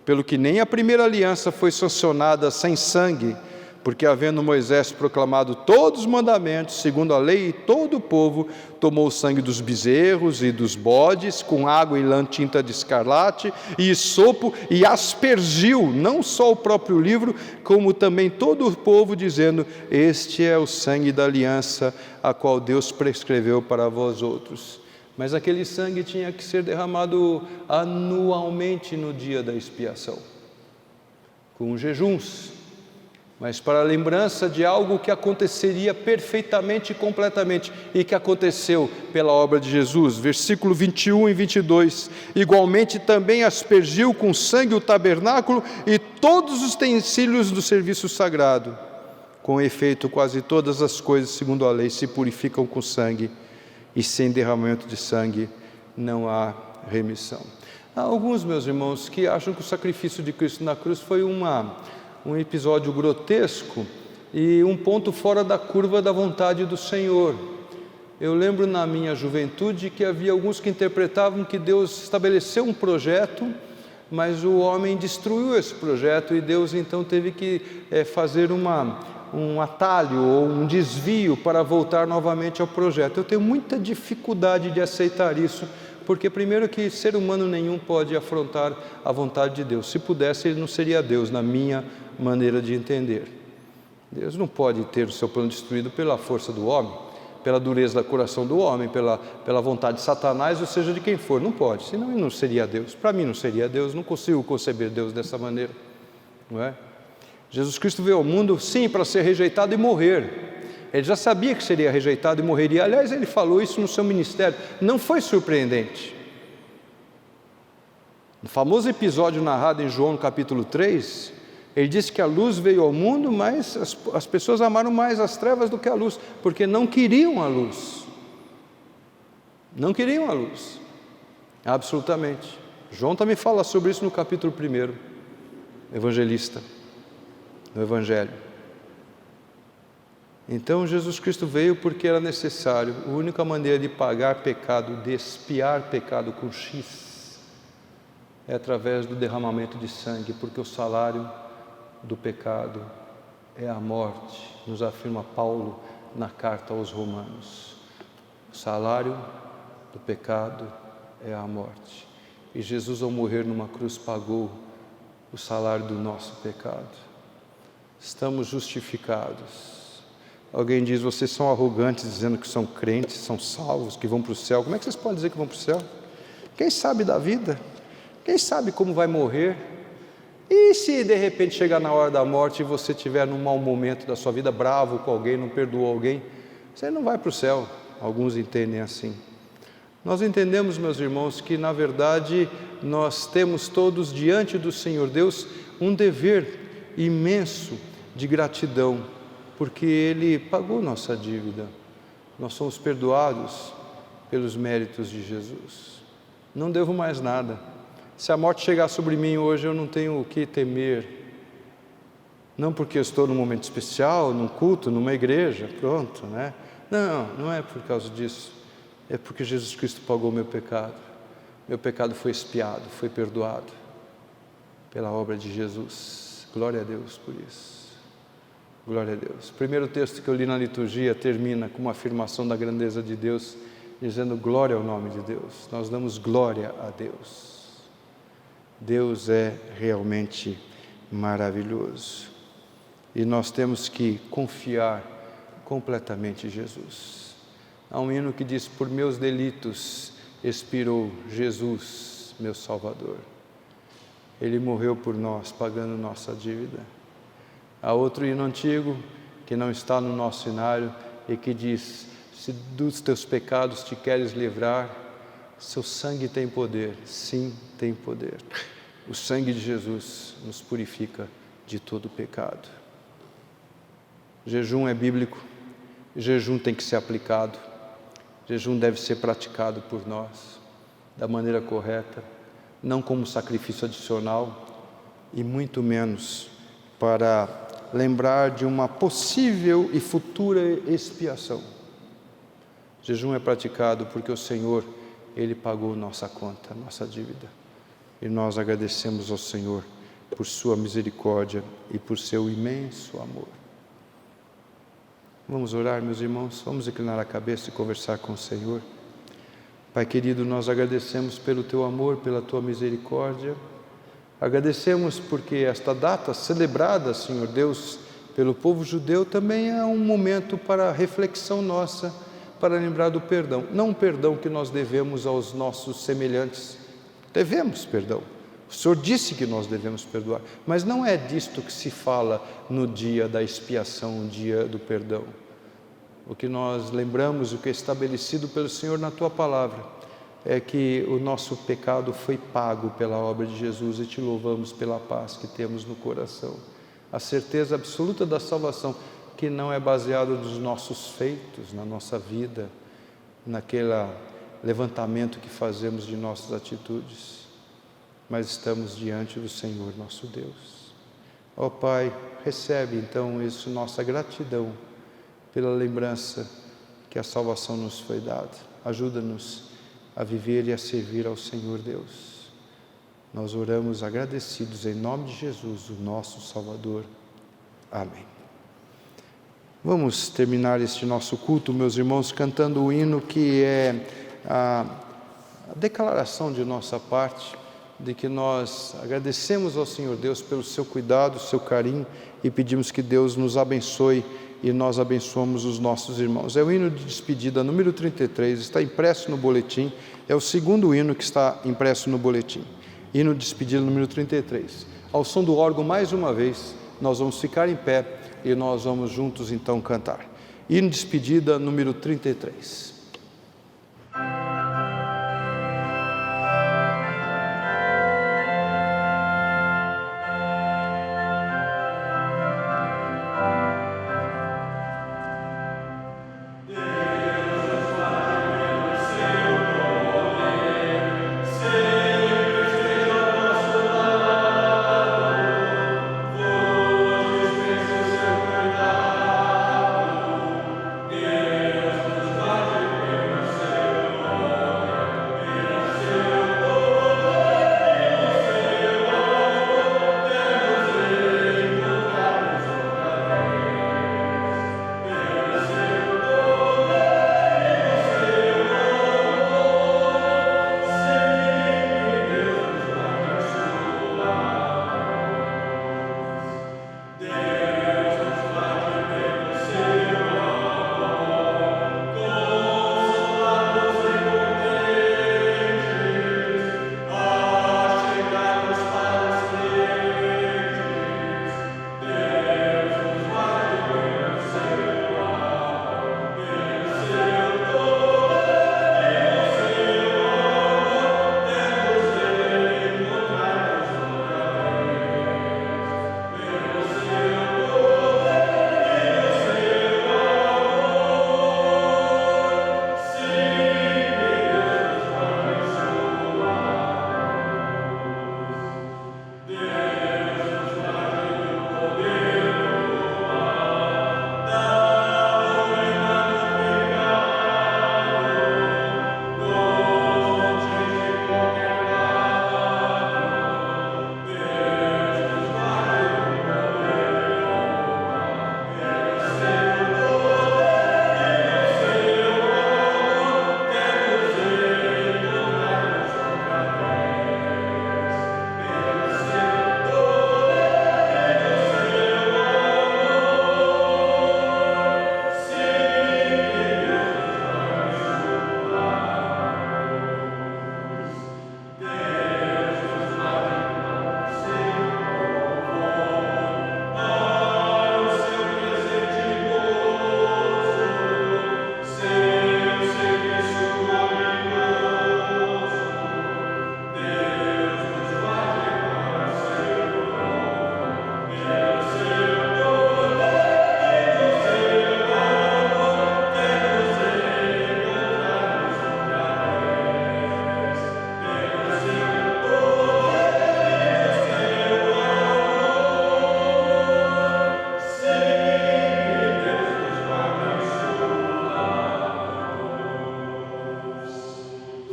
pelo que nem a primeira aliança foi sancionada sem sangue, porque havendo Moisés proclamado todos os mandamentos, segundo a lei, e todo o povo tomou o sangue dos bezerros e dos bodes, com água e lã tinta de escarlate, e esopo, e aspergiu, não só o próprio livro, como também todo o povo, dizendo: este é o sangue da aliança, a qual Deus prescreveu para vós outros. Mas aquele sangue tinha que ser derramado anualmente no dia da expiação, com jejuns, mas para a lembrança de algo que aconteceria perfeitamente e completamente, e que aconteceu pela obra de Jesus. Versículo 21 e 22, igualmente também aspergiu com sangue o tabernáculo e todos os utensílios do serviço sagrado. Com efeito, quase todas as coisas, segundo a lei, se purificam com sangue, e sem derramamento de sangue não há remissão. Há alguns, meus irmãos, que acham que o sacrifício de Cristo na cruz foi um episódio grotesco e um ponto fora da curva da vontade do Senhor. Eu lembro na minha juventude que havia alguns que interpretavam que Deus estabeleceu um projeto, mas o homem destruiu esse projeto, e Deus então teve que fazer um atalho ou um desvio para voltar novamente ao projeto. Eu tenho muita dificuldade de aceitar isso, porque primeiro que ser humano nenhum pode afrontar a vontade de Deus. Se pudesse, ele não seria Deus, na minha maneira de entender. Deus não pode ter o seu plano destruído pela força do homem, pela dureza do coração do homem, pela vontade de Satanás, ou seja, de quem for. Não pode, senão ele não seria Deus. Para mim não seria Deus, não consigo conceber Deus dessa maneira, não é? Jesus Cristo veio ao mundo, sim, para ser rejeitado e morrer. Ele já sabia que seria rejeitado e morreria. Aliás, ele falou isso no seu ministério. Não foi surpreendente. No famoso episódio narrado em João, no capítulo 3, ele disse que a luz veio ao mundo, mas as pessoas amaram mais as trevas do que a luz, porque não queriam a luz. Não queriam a luz. Absolutamente. João também fala sobre isso no capítulo 1, evangelista, no Evangelho. Então Jesus Cristo veio porque era necessário. A única maneira de pagar pecado, de expiar pecado com X, é através do derramamento de sangue, porque o salário do pecado é a morte, nos afirma Paulo na carta aos Romanos. O salário do pecado é a morte, e Jesus, ao morrer numa cruz, pagou o salário do nosso pecado. Estamos justificados. Alguém diz: vocês são arrogantes dizendo que são crentes, são salvos, que vão para o céu. Como é que vocês podem dizer que vão para o céu? Quem sabe da vida? Quem sabe como vai morrer? E se de repente chegar na hora da morte e você estiver num mau momento da sua vida, bravo com alguém, não perdoou alguém, você não vai para o céu. Alguns entendem assim. Nós entendemos, meus irmãos, que na verdade nós temos todos diante do Senhor Deus um dever imenso de gratidão, porque Ele pagou nossa dívida. Nós somos perdoados pelos méritos de Jesus. Não devo mais nada. Se a morte chegar sobre mim hoje, eu não tenho o que temer. Não porque eu estou num momento especial, num culto, numa igreja, pronto, né? Não, não é por causa disso. É porque Jesus Cristo pagou meu pecado. Meu pecado foi expiado, foi perdoado pela obra de Jesus. Glória a Deus por isso. Glória a Deus. O primeiro texto que eu li na liturgia termina com uma afirmação da grandeza de Deus, dizendo: glória ao nome de Deus. Nós damos glória a Deus. Deus é realmente maravilhoso. E nós temos que confiar completamente em Jesus. Há um hino que diz: por meus delitos expirou Jesus, meu Salvador. Ele morreu por nós, pagando nossa dívida. Há outro hino antigo, que não está no nosso cenário, e que diz: se dos teus pecados te queres livrar, seu sangue tem poder. Sim, tem poder. O sangue de Jesus nos purifica de todo pecado. Jejum é bíblico, jejum tem que ser aplicado, jejum deve ser praticado por nós, da maneira correta, não como sacrifício adicional, e muito menos para lembrar de uma possível e futura expiação. Jejum é praticado porque o Senhor, Ele pagou nossa conta, nossa dívida. e nós agradecemos ao Senhor por sua misericórdia e por seu imenso amor. Vamos orar, meus irmãos, vamos inclinar a cabeça e conversar com o Senhor. Pai querido, nós agradecemos pelo teu amor, pela tua misericórdia. Agradecemos porque esta data celebrada, Senhor Deus, pelo povo judeu também é um momento para reflexão nossa, para lembrar do perdão. Não um perdão que nós devemos aos nossos semelhantes. Devemos perdão. O Senhor disse que nós devemos perdoar, mas não é disto que se fala no dia da expiação, o dia do perdão. O que nós lembramos, o que é estabelecido pelo Senhor na tua palavra, é que o nosso pecado foi pago pela obra de Jesus e te louvamos pela paz que temos no coração. A certeza absoluta da salvação, que não é baseada nos nossos feitos, na nossa vida, naquele levantamento que fazemos de nossas atitudes, mas estamos diante do Senhor nosso Deus. Ó Pai, recebe então isso, nossa gratidão pela lembrança que a salvação nos foi dada. Ajuda-nos a viver e a servir ao Senhor Deus. Nós oramos agradecidos em nome de Jesus, o nosso Salvador. Amém. Vamos terminar este nosso culto, meus irmãos, cantando o hino que é a declaração de nossa parte, de que nós agradecemos ao Senhor Deus pelo seu cuidado, seu carinho, e pedimos que Deus nos abençoe e nós abençoamos os nossos irmãos. É o hino de despedida número 33, está impresso no boletim, é o segundo hino que está impresso no boletim. Hino de despedida número 33. Ao som do órgão, mais uma vez, nós vamos ficar em pé e nós vamos juntos então cantar. Hino de despedida número 33. Deus nos guarde.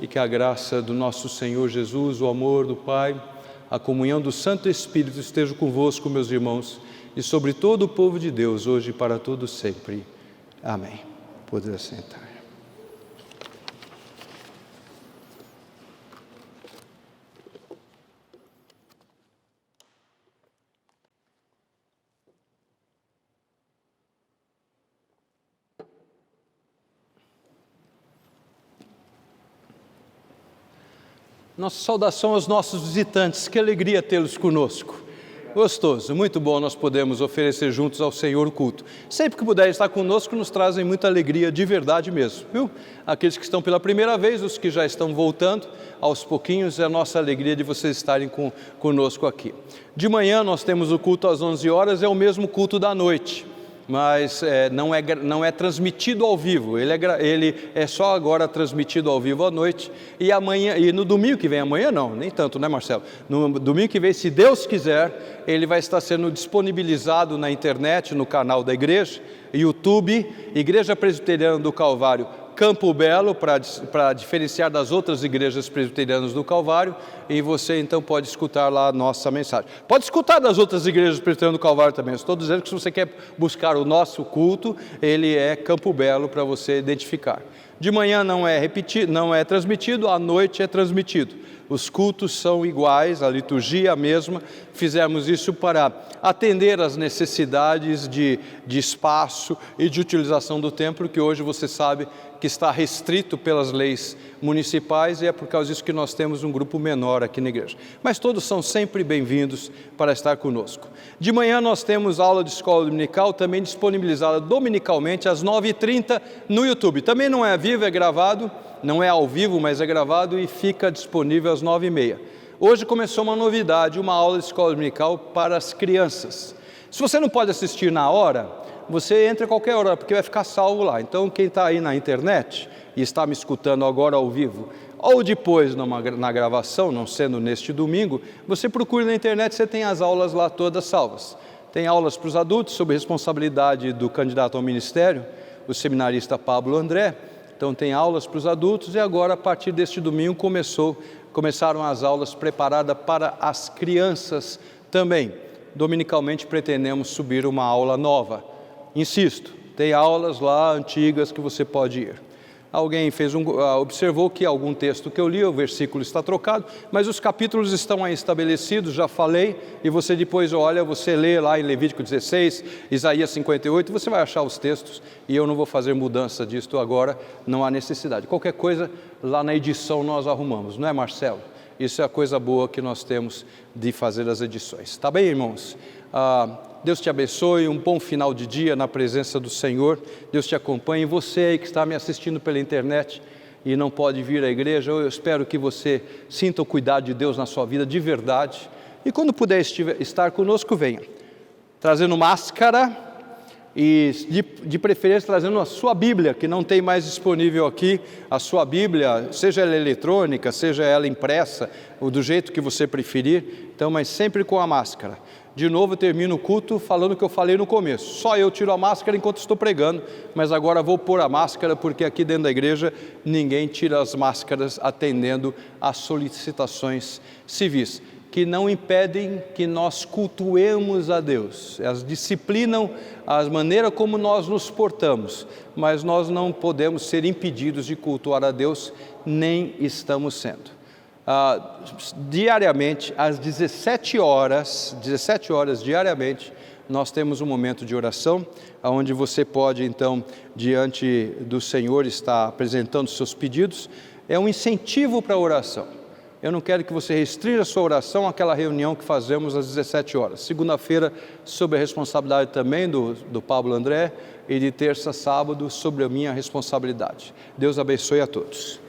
que a graça do nosso Senhor Jesus, o amor do Pai, a comunhão do Santo Espírito esteja convosco, meus irmãos, e sobre todo o povo de Deus, hoje e para todos sempre. Amém. Poder sentar. Nossa saudação aos nossos visitantes, que alegria tê-los conosco. Gostoso, muito bom nós podemos oferecer juntos ao Senhor o culto. Sempre que puderem estar conosco, nos trazem muita alegria de verdade mesmo, viu? Aqueles que estão pela primeira vez, os que já estão voltando, aos pouquinhos, é a nossa alegria de vocês estarem conosco aqui. De manhã nós temos o culto às 11 horas, é o mesmo culto da noite. Mas não é transmitido ao vivo, ele é só agora transmitido ao vivo à noite, e amanhã, e no domingo que vem, amanhã não, nem tanto, né, Marcelo? No domingo que vem, se Deus quiser, ele vai estar sendo disponibilizado na internet, no canal da igreja, YouTube, Igreja Presbiteriana do Calvário, Campo Belo, para diferenciar das outras igrejas presbiterianas do Calvário, e você então pode escutar lá a nossa mensagem. Pode escutar das outras igrejas presbiterianas do Calvário também. Eu estou dizendo que se você quer buscar o nosso culto, ele é Campo Belo para você identificar. De manhã não é transmitido, à noite é transmitido. Os cultos são iguais, a liturgia é a mesma. Fizemos isso para atender às necessidades de espaço e de utilização do templo, que hoje você sabe que está restrito pelas leis municipais, e é por causa disso que nós temos um grupo menor aqui na igreja. Mas todos são sempre bem-vindos para estar conosco. De manhã nós temos aula de escola dominical, também disponibilizada dominicalmente às 9h30 no YouTube. Também não é vivo, é gravado, não é ao vivo, mas é gravado e fica disponível às 9h30. Hoje começou uma novidade, uma aula de escola dominical para as crianças. Se você não pode assistir na hora, você entra a qualquer hora, porque vai ficar salvo lá. Então, quem está aí na internet e está me escutando agora ao vivo, ou depois na gravação, não sendo neste domingo, você procura na internet, você tem as aulas lá todas salvas. Tem aulas para os adultos, sob responsabilidade do candidato ao ministério, o seminarista Pablo André. Então, tem aulas para os adultos, e agora, a partir deste domingo, começaram as aulas preparadas para as crianças também. Dominicalmente, pretendemos subir uma aula nova. Insisto, tem aulas lá antigas que você pode ir. Alguém observou que algum texto que eu li, o versículo está trocado, mas os capítulos estão aí estabelecidos, já falei, e você depois olha, você lê lá em Levítico 16, Isaías 58, você vai achar os textos, e eu não vou fazer mudança disto agora, não há necessidade. Qualquer coisa, lá na edição nós arrumamos, não é, Marcelo? Isso é a coisa boa que nós temos de fazer as edições. Tá bem, irmãos? Deus te abençoe, um bom final de dia na presença do Senhor. Deus te acompanhe. Você aí que está me assistindo pela internet e não pode vir à igreja, eu espero que você sinta o cuidado de Deus na sua vida de verdade. E quando puder estar conosco, venha. Trazendo máscara e de preferência trazendo a sua Bíblia, que não tem mais disponível aqui, a sua Bíblia, seja ela eletrônica, seja ela impressa, ou do jeito que você preferir, então, mas sempre com a máscara. De novo, eu termino o culto falando o que eu falei no começo. Só eu tiro a máscara enquanto estou pregando, mas agora vou pôr a máscara, porque aqui dentro da igreja ninguém tira as máscaras atendendo às solicitações civis, que não impedem que nós cultuemos a Deus. Elas disciplinam a maneira como nós nos portamos, mas nós não podemos ser impedidos de cultuar a Deus, nem estamos sendo. Diariamente, às 17 horas diariamente, nós temos um momento de oração, onde você pode então, diante do Senhor, estar apresentando seus pedidos. É um incentivo para a oração. Eu não quero que você restrinja a sua oração àquela reunião que fazemos às 17 horas. Segunda-feira, sob a responsabilidade também do Pablo André, e de terça a sábado, sobre a minha responsabilidade. Deus abençoe a todos.